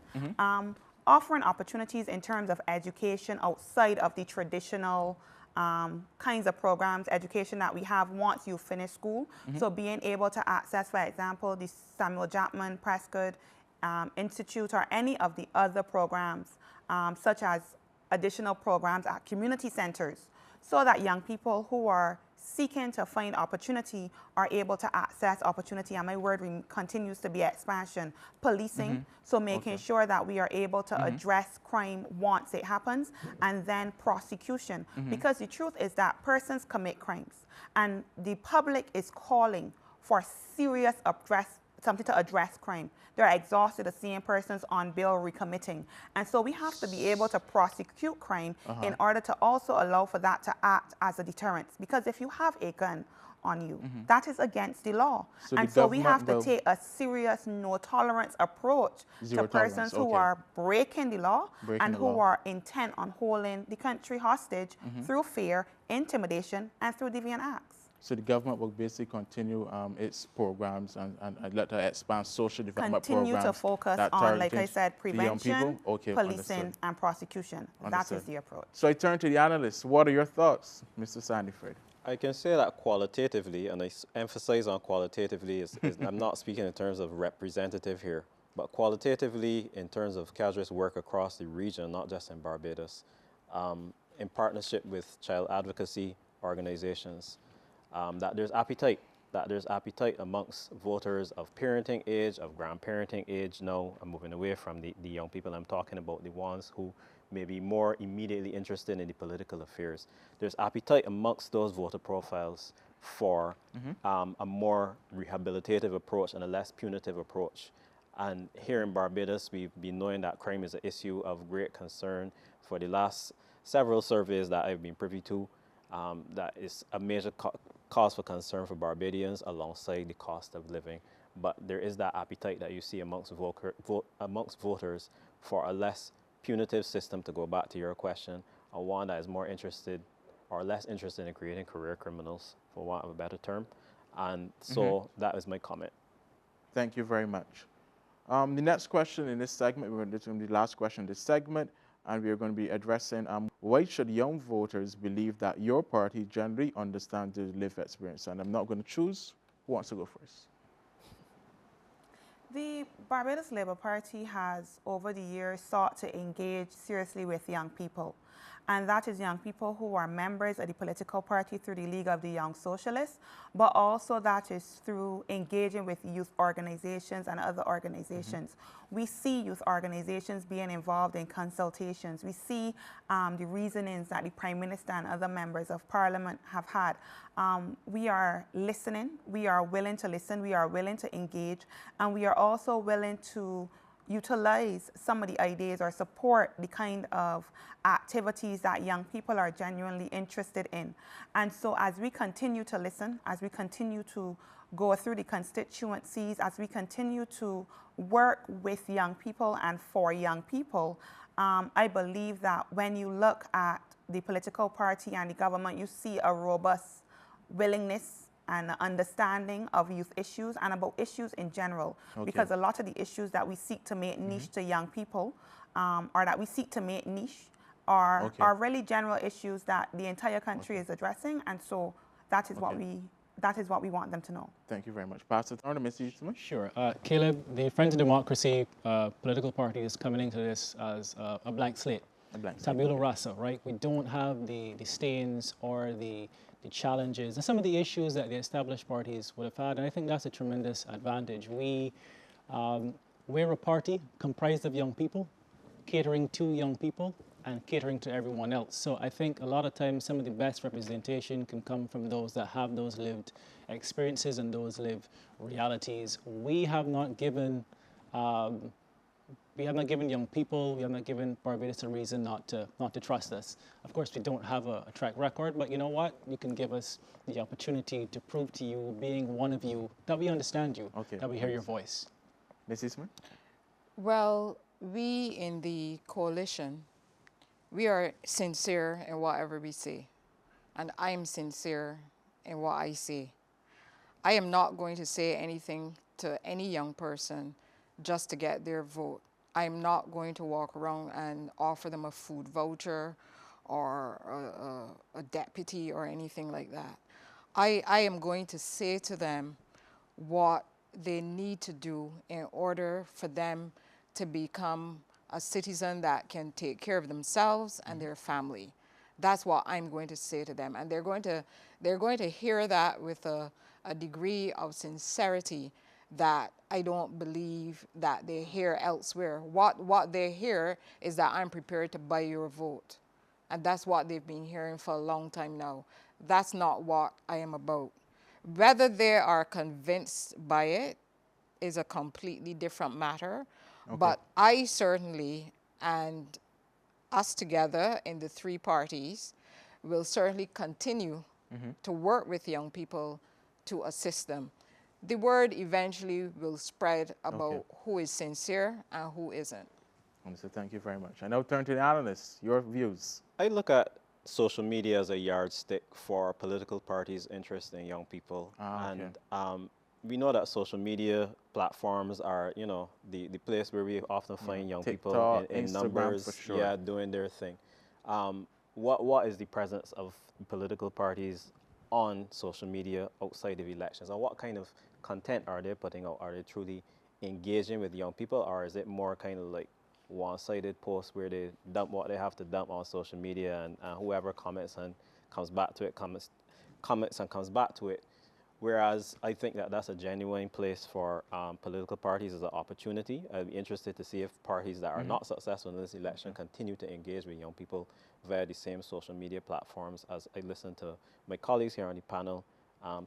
offering opportunities in terms of education outside of the traditional kinds of programs, education that we have once you finish school. So being able to access, for example, the Samuel Jackman Prescott Institute or any of the other programs, such as additional programs at community centers, so that young people who are seeking to find opportunity are able to access opportunity. And my word continues to be expansion. Policing, so making sure that we are able to address crime once it happens, and then prosecution. Because the truth is that persons commit crimes, and the public is calling for serious something to address crime. They're exhausted of seeing persons on bail recommitting. And so we have to be able to prosecute crime in order to also allow for that to act as a deterrent. Because if you have a gun on you, that is against the law. So and so we have to take a serious no-tolerance approach to persons who are breaking the law and who are intent on holding the country hostage through fear, intimidation, and through deviant acts. So the government will basically continue its programs and let her expand social development Continue programs. to focus on, like I said, prevention, policing, understood. and prosecution. That is the approach. So I turn to the analysts. What are your thoughts, Mr. Sandiford? I can say that qualitatively, and I emphasize on qualitatively, I'm not speaking in terms of representative here, but qualitatively in terms of casualist work across the region, not just in Barbados, in partnership with child advocacy organizations, that there's appetite amongst voters of parenting age, of grandparenting age. Now I'm moving away from the young people. I'm talking about the ones who may be more immediately interested in the political affairs. There's appetite amongst those voter profiles for a more rehabilitative approach and a less punitive approach. And here in Barbados, we've been knowing that crime is an issue of great concern for the last several surveys that I've been privy to. That is a major cause for concern for Barbadians alongside the cost of living. But there is that appetite that you see amongst voters for a less punitive system, to go back to your question, and one that is more interested or less interested in creating career criminals, for want of a better term. And so that is my comment. Thank you very much. The next question in this segment, this is going to be the last question in this segment, and we are going to be addressing why should young voters believe that your party generally understands the lived experience? And I'm not going to choose. Who wants to go first? The Barbados Labour Party has, over the years, sought to engage seriously with young people. and that is young people who are members of the political party through the League of the Young Socialists, but also that is through engaging with youth organizations and other organizations. We see youth organizations being involved in consultations. We see the reasonings that the Prime Minister and other members of Parliament have had. We are listening, we are willing to listen, we are willing to engage, and we are also willing to utilize some of the ideas or support the kind of activities that young people are genuinely interested in. And so as we continue to listen, as we continue to go through the constituencies, as we continue to work with young people and for young people, I believe that when you look at the political party and the government, you see a robust willingness and understanding of youth issues and about issues in general. Okay. Because a lot of the issues that we seek to make niche to young people, or that we seek to make niche, are really general issues that the entire country is addressing, and so that is what we want them to know. Thank you very much. Pastor Turner, Mr. Eastman? Sure. Caleb, the Friends of Democracy political party is coming into this as a blank slate. A blank slate. Tabula rasa, right? We don't have the stains or the challenges and some of the issues that the established parties would have had. And I think that's a tremendous advantage. We're a party comprised of young people, catering to young people and catering to everyone else. So I think a lot of times some of the best representation can come from those that have those lived experiences and those lived realities. We have not given young people, we have not given Barbados a reason not to trust us. Of course, we don't have a track record, but you know what? You can give us the opportunity to prove to you, being one of you, that we understand you, that we hear your voice. Ms. Eastman? Well, we in the coalition, we are sincere in whatever we say, and I am sincere in what I say. I am not going to say anything to any young person just to get their vote. I'm not going to walk around and offer them a food voucher or a deputy or anything like that. I am going to say to them what they need to do in order for them to become a citizen that can take care of themselves and their family. That's what I'm going to say to them. And they're going to hear that with a degree of sincerity that I don't believe that they hear elsewhere. What they hear is that I'm prepared to buy your vote. And that's what they've been hearing for a long time now. That's not what I am about. Whether they are convinced by it is a completely different matter. Okay. But I certainly, and us together in the three parties, will certainly continue to work with young people to assist them. The word eventually will spread about who is sincere and who isn't. So thank you very much. I now turn to the analysts. Your views. I look at social media as a yardstick for political parties' interest in young people. And we know that social media platforms are, the place where we often find young TikTok, people in Instagram, numbers, for sure. doing their thing. What is the presence of political parties on social media outside of elections, and what kind of content are they putting out? Are they truly engaging with young people, or is it more kind of like one-sided posts where they dump what they have to dump on social media, and whoever comments and comes back to it, comments and comes back to it? Whereas I think that that's a genuine place for political parties as an opportunity. I'd be interested to see if parties that are not successful in this election continue to engage with young people via the same social media platforms, as I listen to my colleagues here on the panel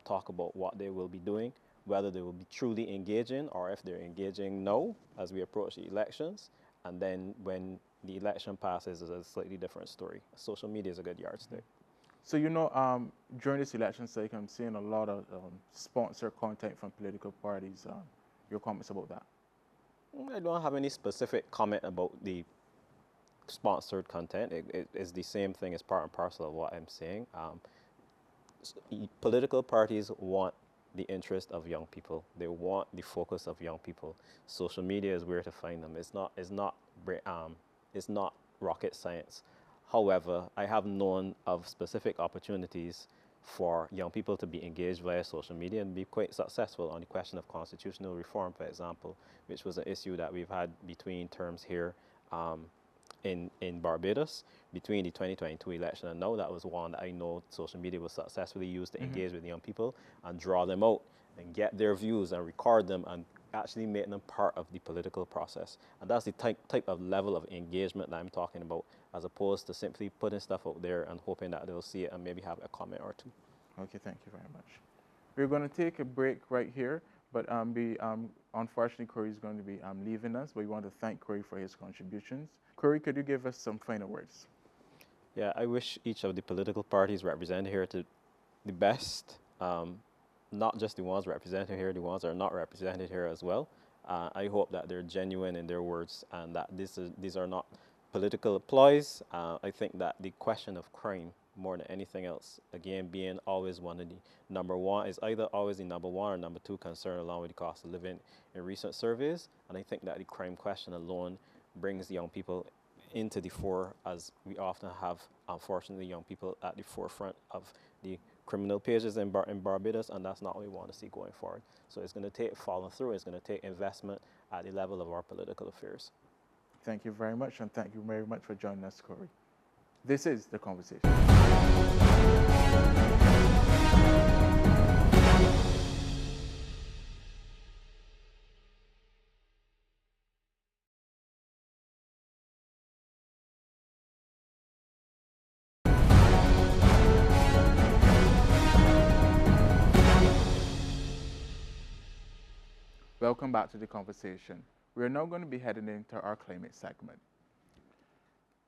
talk about what they will be doing, whether they will be truly engaging, or if they're engaging now as we approach the elections, and then when the election passes is a slightly different story. Social media is a good yardstick. So, during this election cycle, I'm seeing a lot of sponsored content from political parties. Your comments about that? I don't have any specific comment about the sponsored content. It is the same thing as part and parcel of what I'm saying. Political parties want the interest of young people. They want the focus of young people. Social media is where to find them. It's not rocket science. However, I have known of specific opportunities for young people to be engaged via social media and be quite successful on the question of constitutional reform, for example, which was an issue that we've had between terms here. in Barbados between the 2022 election and now. That was one that I know social media was successfully used to engage with young people and draw them out and get their views and record them and actually make them part of the political process. And that's the type of level of engagement that I'm talking about, as opposed to simply putting stuff out there and hoping that they'll see it and maybe have a comment or two. Okay, thank you very much. We're going to take a break right here, but unfortunately, Corey is going to be leaving us, but we want to thank Corey for his contributions. Corey, could you give us some final words? Yeah, I wish each of the political parties represented here to the best, not just the ones represented here, the ones that are not represented here as well. I hope that they're genuine in their words and that these are not political ploys. I think that the question of crime, more than anything else, again, being always one of the number one, is either always the number one or number two concern, along with the cost of living in recent surveys. And I think that the crime question alone brings young people into the fore, as we often have, unfortunately, young people at the forefront of the criminal pages in Barbados, and that's not what we want to see going forward. So it's going to take follow through, it's going to take investment at the level of our political affairs. Thank you very much, and thank you very much for joining us, Corey. This is The Conversation. Welcome back to The Conversation. We are now going to be heading into our climate segment.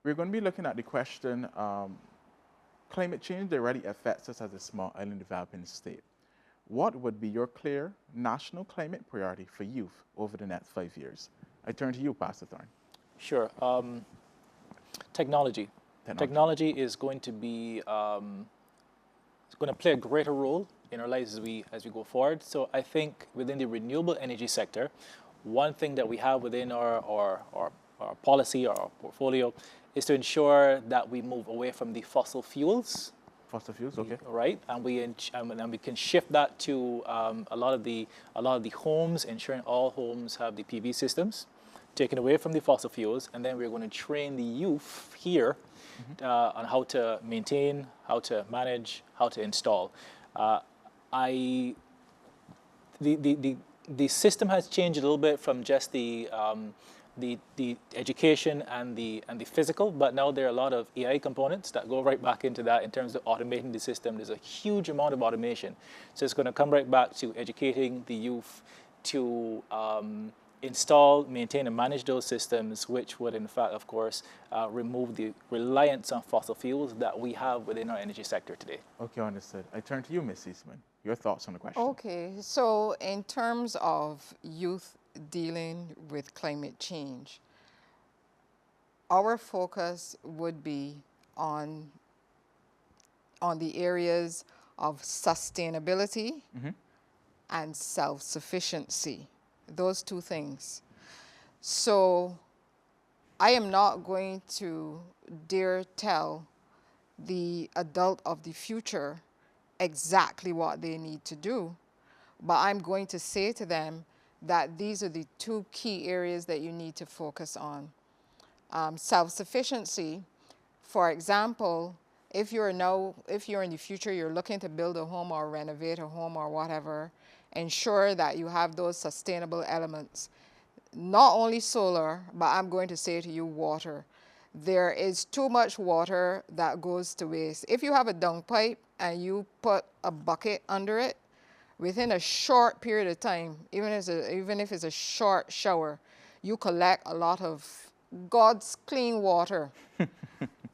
We're going to be looking at the question, climate change already affects us as a small island developing state. What would be your clear national climate priority for youth over the next 5 years? I turn to you, Pastor Thorne. Sure. Technology. Technology is going to be it's going to play a greater role in our lives as we go forward. So I think within the renewable energy sector, one thing that we have within our policy or our portfolio is to ensure that we move away from the fossil fuels. Fossil fuels, okay. Right, and we can shift that to a lot of the homes, ensuring all homes have the PV systems, taken away from the fossil fuels, and then we're going to train the youth here on how to maintain, how to manage, how to install. The system has changed a little bit from just the education and the physical, but now there are a lot of AI components that go right back into that in terms of automating the system. There's a huge amount of automation. So it's going to come right back to educating the youth to install, maintain, and manage those systems, which would, in fact, of course, remove the reliance on fossil fuels that we have within our energy sector today. Okay, understood. I turn to you, Ms. Eastman. Your thoughts on the question? Okay, so in terms of youth dealing with climate change, our focus would be on the areas of sustainability and self-sufficiency, those two things. So I am not going to dare tell the adult of the future exactly what they need to do, but I'm going to say to them that these are the two key areas that you need to focus on. Self-sufficiency, for example, if you're in the future, you're looking to build a home or renovate a home or whatever, ensure that you have those sustainable elements. Not only solar, but I'm going to say to you, water. There is too much water that goes to waste. If you have a dung pipe and you put a bucket under it, within a short period of time, even if it's a short shower, you collect a lot of God's clean water.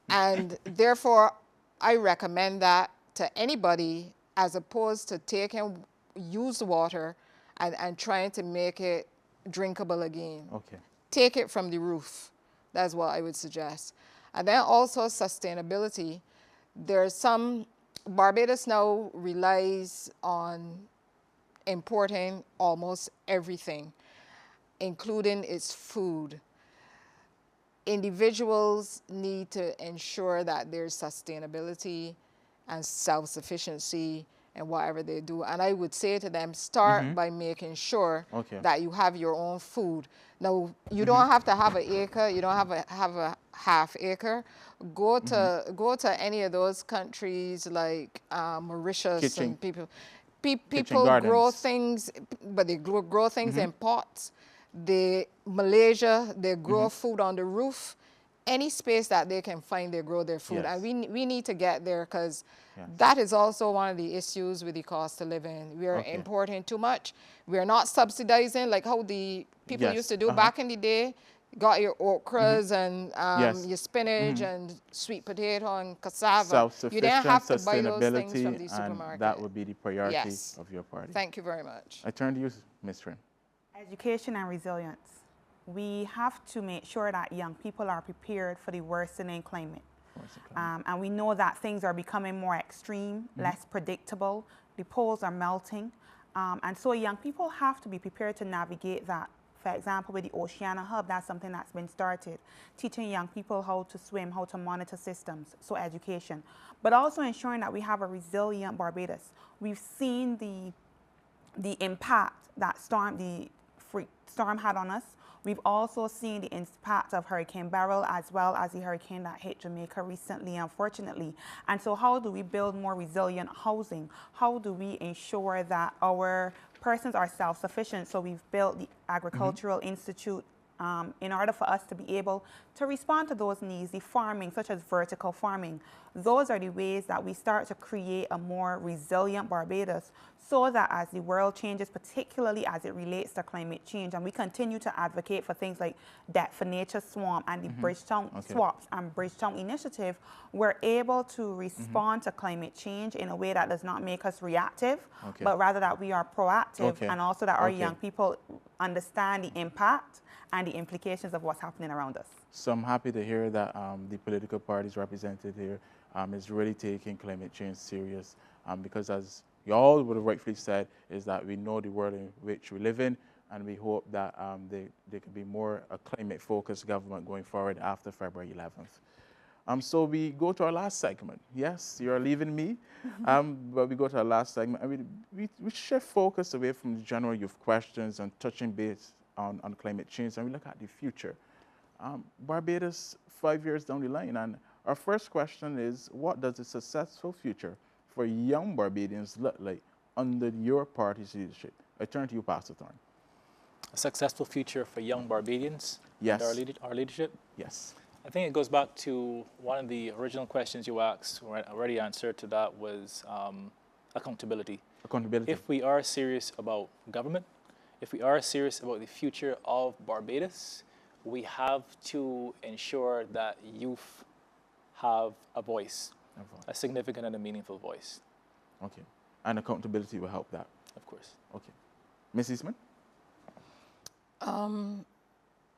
And therefore, I recommend that to anybody, as opposed to taking used water and trying to make it drinkable again. Okay. Take it from the roof. That's what I would suggest. And then also sustainability. Barbados now relies on importing almost everything, including its food. Individuals need to ensure that there's sustainability and self-sufficiency in whatever they do. And I would say to them, start by making sure Okay. that you have your own food. Now, you don't have to have an acre, you don't have a half acre. Go to any of those countries like Mauritius Kitchen. and people grow gardens. things, but they grow things in pots. Malaysia, they grow food on the roof. Any space that they can find, they grow their food. Yes. And we need to get there, because Yes. that is also one of the issues with the cost of living. We are Okay. importing too much. We are not subsidizing like how the people Yes. used to do back in the day. Got your okras and Yes. your spinach and sweet potato and cassava. Self-sufficient, You didn't have to buy those things from the sustainability, supermarket. and that would be the priority Yes. of your party. Thank you very much. I turn to you, Ms. Trin. Education and resilience. We have to make sure that young people are prepared for the worsening climate. And we know that things are becoming more extreme, less predictable. The poles are melting. And so young people have to be prepared to navigate that. For example, with the Oceana Hub, that's something that's been started. Teaching young people how to swim, how to monitor systems, so education. But also ensuring that we have a resilient Barbados. We've seen the impact that storm had on us. We've also seen the impact of Hurricane Beryl, as well as the hurricane that hit Jamaica recently, unfortunately. And so how do we build more resilient housing? How do we ensure that our persons are self-sufficient? So we've built the Agricultural Institute in order for us to be able to respond to those needs, the farming, such as vertical farming. Those are the ways that we start to create a more resilient Barbados, so that as the world changes, particularly as it relates to climate change, and we continue to advocate for things like Debt for Nature Swamp and the Bridgetown Swaps and Bridgetown Initiative, we're able to respond to climate change in a way that does not make us reactive, but rather that we are proactive, and also that our young people understand the impact and the implications of what's happening around us. So I'm happy to hear that the political parties represented here is really taking climate change serious, because as you all would have rightfully said, is that we know the world in which we live in, and we hope that there can be more a climate-focused government going forward after February 11th. So we go to our last segment. Yes, you're leaving me, but we go to our last segment, and we shift focus away from the general youth questions and touching base on climate change, and we look at the future. Barbados 5 years down the line, and our first question is, what does a successful future for young Barbadians look like under your party's leadership? I turn to you, Pastor Thorne. A successful future for young Barbadians Yes. under our leadership? Yes. I think it goes back to one of the original questions you asked, or I already answered to that, was accountability. Accountability. If we are serious about government, if we are serious about the future of Barbados, we have to ensure that youth have a voice, a significant and a meaningful voice. Okay. And accountability will help that. Of course. Okay. Ms. Eastman?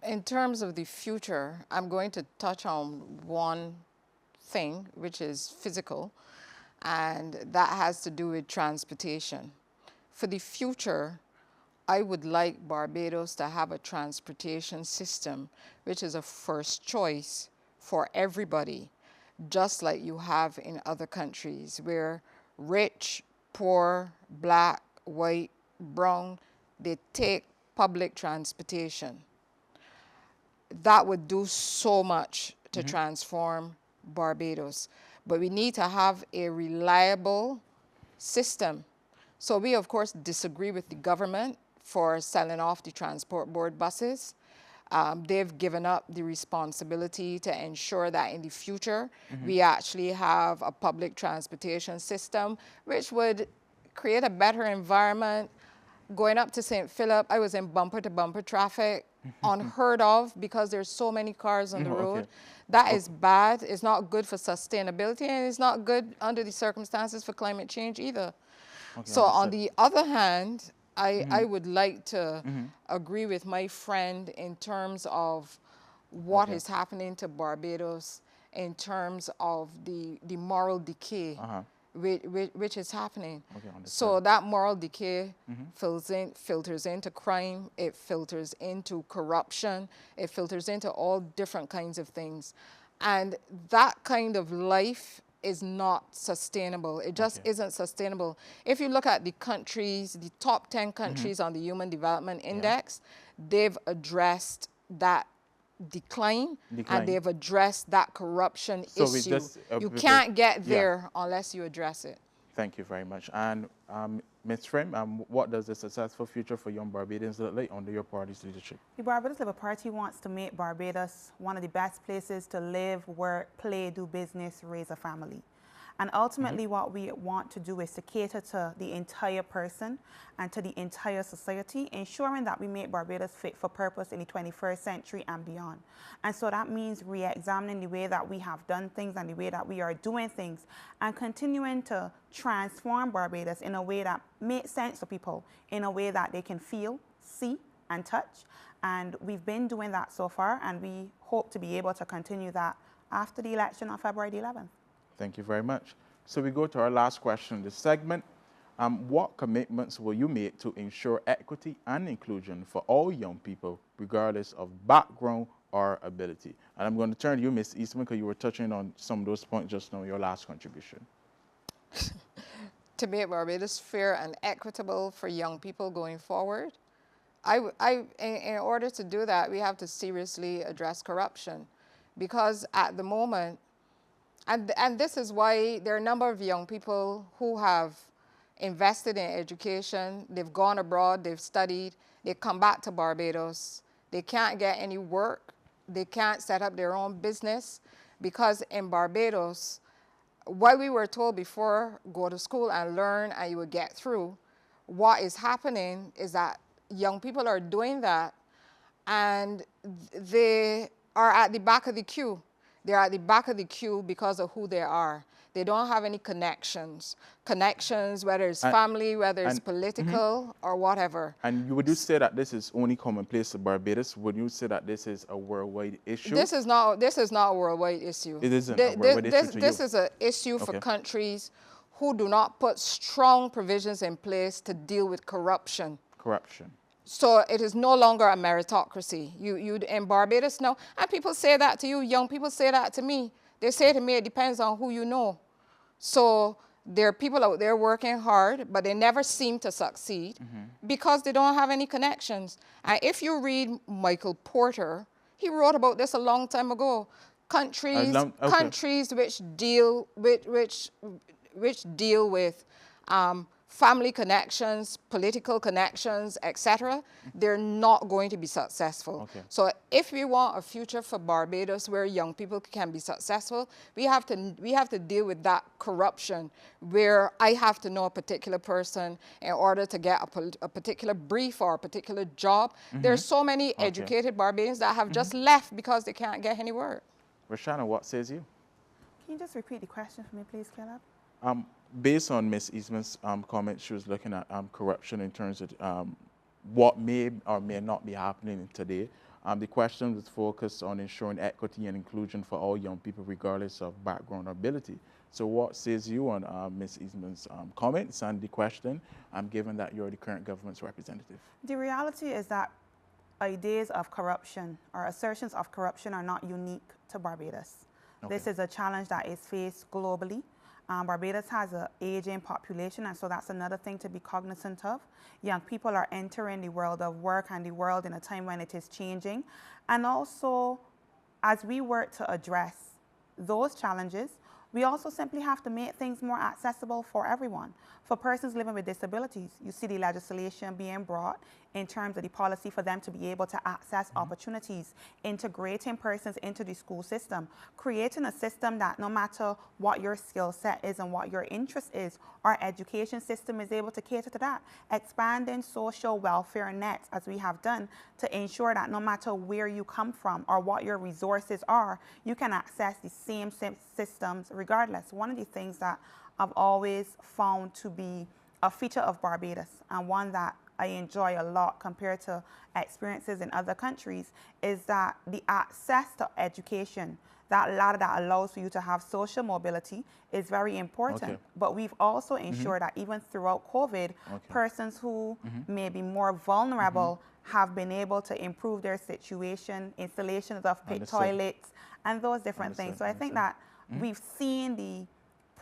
In terms of the future, I'm going to touch on one thing, which is physical, and that has to do with transportation. For the future, I would like Barbados to have a transportation system which is a first choice for everybody, just like you have in other countries where rich, poor, black, white, brown, they take public transportation. That would do so much to transform Barbados. But we need to have a reliable system. So we, of course, disagree with the government for selling off the transport board buses. They've given up the responsibility to ensure that in the future, we actually have a public transportation system, which would create a better environment. Going up to St. Philip, I was in bumper-to-bumper traffic, unheard of, because there's so many cars on the road. That is bad. It's not good for sustainability, and it's not good under the circumstances for climate change either. So on the other hand, I would like to agree with my friend in terms of what is happening to Barbados, in terms of the moral decay which is happening. So that moral decay filters into crime, it filters into corruption, it filters into all different kinds of things. And that kind of life is not sustainable. It just isn't sustainable. If you look at the countries, the top 10 countries on the Human Development Index, they've addressed that decline, and they've addressed that corruption issue. You can't get there unless you address it. Thank you very much. And Ms. Frame, what does a successful future for young Barbadians look like under your party's leadership? The Barbados Labour Party wants to make Barbados one of the best places to live, work, play, do business, raise a family. And ultimately what we want to do is to cater to the entire person and to the entire society, ensuring that we make Barbados fit for purpose in the 21st century and beyond. And so that means re-examining the way that we have done things and the way that we are doing things, and continuing to transform Barbados in a way that makes sense to people, in a way that they can feel, see, and touch. And we've been doing that so far, and we hope to be able to continue that after the election on February the 11th. Thank you very much. So we go to our last question in this segment. What commitments will you make to ensure equity and inclusion for all young people, regardless of background or ability? And I'm going to turn to you, Ms. Eastman, because you were touching on some of those points just now in your last contribution. To make Barbados fair and equitable for young people going forward, in order to do that, we have to seriously address corruption, because at the moment, and this is why there are a number of young people who have invested in education, they've gone abroad, they've studied, they come back to Barbados, they can't get any work, they can't set up their own business, because in Barbados, what we were told before, go to school and learn and you will get through, what is happening is that young people are doing that and they are at the back of the queue. They're at the back of the queue because of who they are. They don't have any connections, whether it's family, whether it's political or whatever. And would you say that this is only commonplace in Barbados? Would you say that this is a worldwide issue? This is not a worldwide issue. It isn't a worldwide issue to you? This is an issue for countries who do not put strong provisions in place to deal with corruption. Corruption. So it is no longer a meritocracy. You in Barbados now, and people say that to you, young people say that to me. They say to me, it depends on who you know. So there are people out there working hard, but they never seem to succeed because they don't have any connections. And if you read Michael Porter, he wrote about this a long time ago. Countries which deal with family connections, political connections, etc., they're not going to be successful. So if we want a future for Barbados where young people can be successful, we have to deal with that corruption, where I have to know a particular person in order to get a particular brief or a particular job. There's so many educated Barbadians that have just left because they can't get any work. Rashana, what says you? Can you just repeat the question for me, please, Caleb? Based on Ms. Eastman's comment, she was looking at corruption in terms of what may or may not be happening today. The question was focused on ensuring equity and inclusion for all young people, regardless of background or ability. So what says you on Ms. Eastman's comments and the question, given that you're the current government's representative? The reality is that ideas of corruption or assertions of corruption are not unique to Barbados. This is a challenge that is faced globally. Barbados has an aging population, and so that's another thing to be cognizant of. Young people are entering the world of work and the world in a time when it is changing. And also, as we work to address those challenges, we also simply have to make things more accessible for everyone. For persons living with disabilities, you see the legislation being brought in terms of the policy for them to be able to access opportunities, integrating persons into the school system, creating a system that no matter what your skill set is and what your interest is, our education system is able to cater to that, expanding social welfare nets as we have done to ensure that no matter where you come from or what your resources are, you can access the same systems regardless. One of the things that I've always found to be a feature of Barbados, and one that I enjoy a lot compared to experiences in other countries, is that the access to education, that ladder that allows for you to have social mobility, is very important. But we've also ensured that even throughout COVID, persons who may be more vulnerable have been able to improve their situation, installations of pit toilets, and those different things. So I think that we've seen the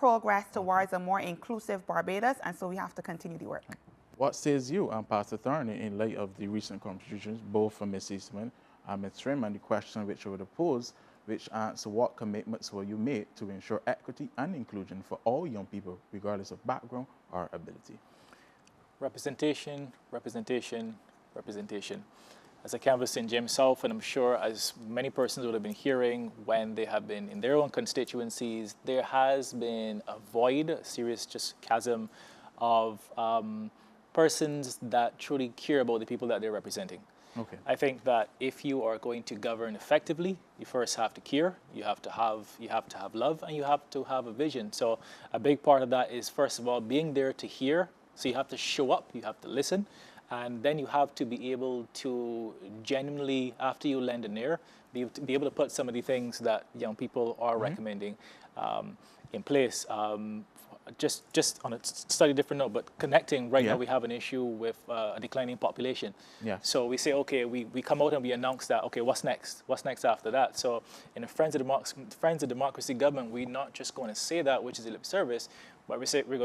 progress towards a more inclusive Barbados, and so we have to continue the work. What says you, Pastor Thorne, in light of the recent contributions, both from Ms. Eastman and Ms. Trim, and the question which I would pose, which answer what commitments will you make to ensure equity and inclusion for all young people, regardless of background or ability? Representation, representation, representation. As a canvassing James South, and I'm sure as many persons would have been hearing when they have been in their own constituencies, there has been a void, a serious just chasm of persons that truly care about the people that they're representing. Okay. I think that if you are going to govern effectively, you first have to care, you have to have love, and you have to have a vision. So a big part of that is, first of all, being there to hear. So you have to show up, you have to listen, and then you have to be able to genuinely, after you lend an ear, be able to put some of the things that young people are recommending in place. Just on a slightly different note, but connecting, right now we have an issue with a declining population. Yeah. So we say, okay, we come out and we announce that, okay, what's next? What's next after that? So in the Friends of Democracy government, we're not just going to say that, which is a lip service, but we say we're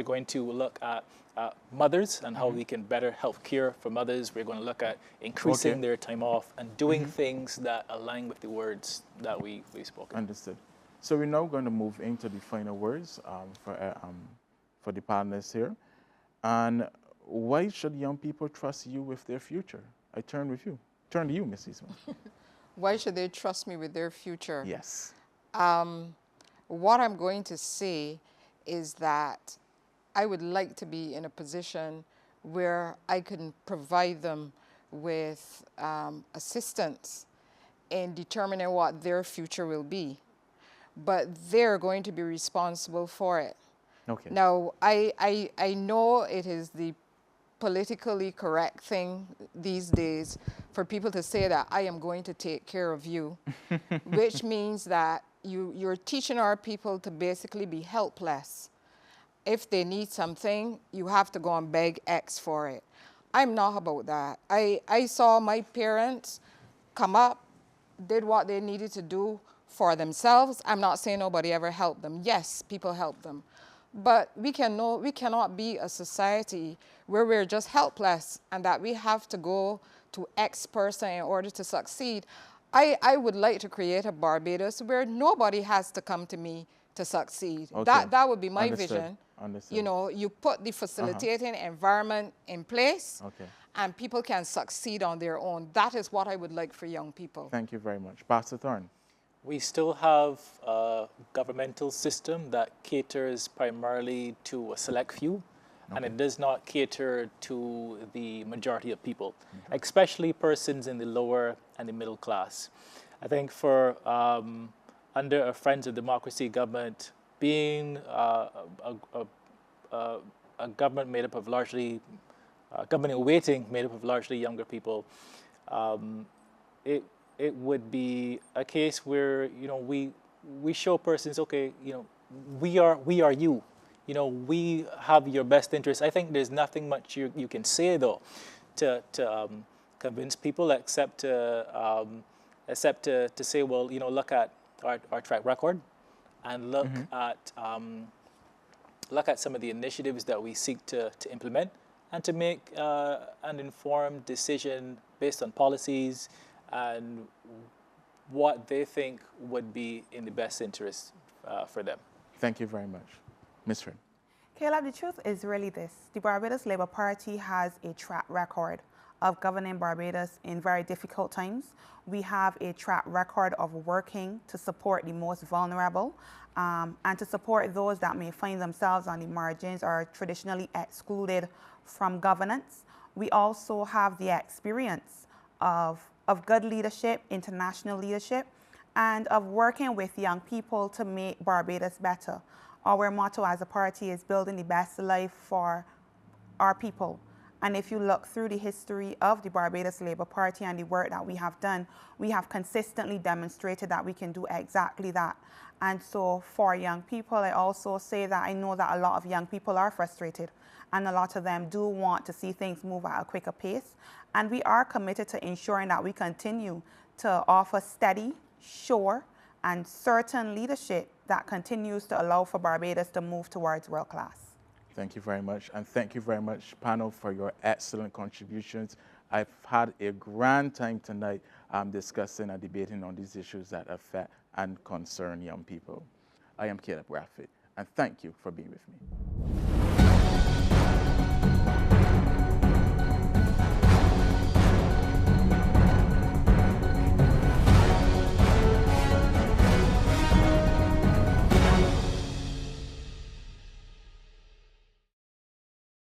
going to look at mothers and how we can better help care for mothers. We're going to look at increasing their time off and doing things that align with the words that we've spoken. Understood. So we're now going to move into the final words for the panelists here. And why should young people trust you with their future? I turn to you, Ms. Eastman. Why should they trust me with their future? Yes. What I'm going to say is that I would like to be in a position where I can provide them with assistance in determining what their future will be. But they're going to be responsible for it. Okay. Now, I know it is the politically correct thing these days for people to say that I am going to take care of you, which means that you're teaching our people to basically be helpless. If they need something, you have to go and beg X for it. I'm not about that. I saw my parents come up, did what they needed to do for themselves. I'm not saying nobody ever helped them. Yes, people help them. But we cannot be a society where we're just helpless and that we have to go to X person in order to succeed. I would like to create a Barbados where nobody has to come to me to succeed. Okay. That would be my Understood. vision. Understood. You know, you put the facilitating environment in place, and people can succeed on their own. That is what I would like for young people. Thank you very much. Pastor Thorne. We still have a governmental system that caters primarily to a select few, and it does not cater to the majority of people, especially persons in the lower and the middle class. I think for under a Friends of Democracy government, being a government made up of largely, government in waiting made up of largely younger people, it would be a case where, you know, we show persons, okay, you know, we are you. You know, we have your best interests. I think there's nothing much you can say though to convince people except to say, well, you know, look at our track record and look at some of the initiatives that we seek to implement and to make an informed decision based on policies and what they think would be in the best interest for them. Thank you very much. Ms. Rin. Caleb, the truth is really this. The Barbados Labour Party has a track record of governing Barbados in very difficult times. We have a track record of working to support the most vulnerable and to support those that may find themselves on the margins or traditionally excluded from governance. We also have the experience of good leadership, international leadership, and of working with young people to make Barbados better. Our motto as a party is building the best life for our people. And if you look through the history of the Barbados Labour Party and the work that we have done, we have consistently demonstrated that we can do exactly that. And so for young people, I also say that I know that a lot of young people are frustrated and a lot of them do want to see things move at a quicker pace. And we are committed to ensuring that we continue to offer steady, sure, and certain leadership that continues to allow for Barbados to move towards world class. Thank you very much. And thank you very much, panel, for your excellent contributions. I've had a grand time tonight discussing and debating on these issues that affect and concern young people. I am Caleb Raffit, and thank you for being with me.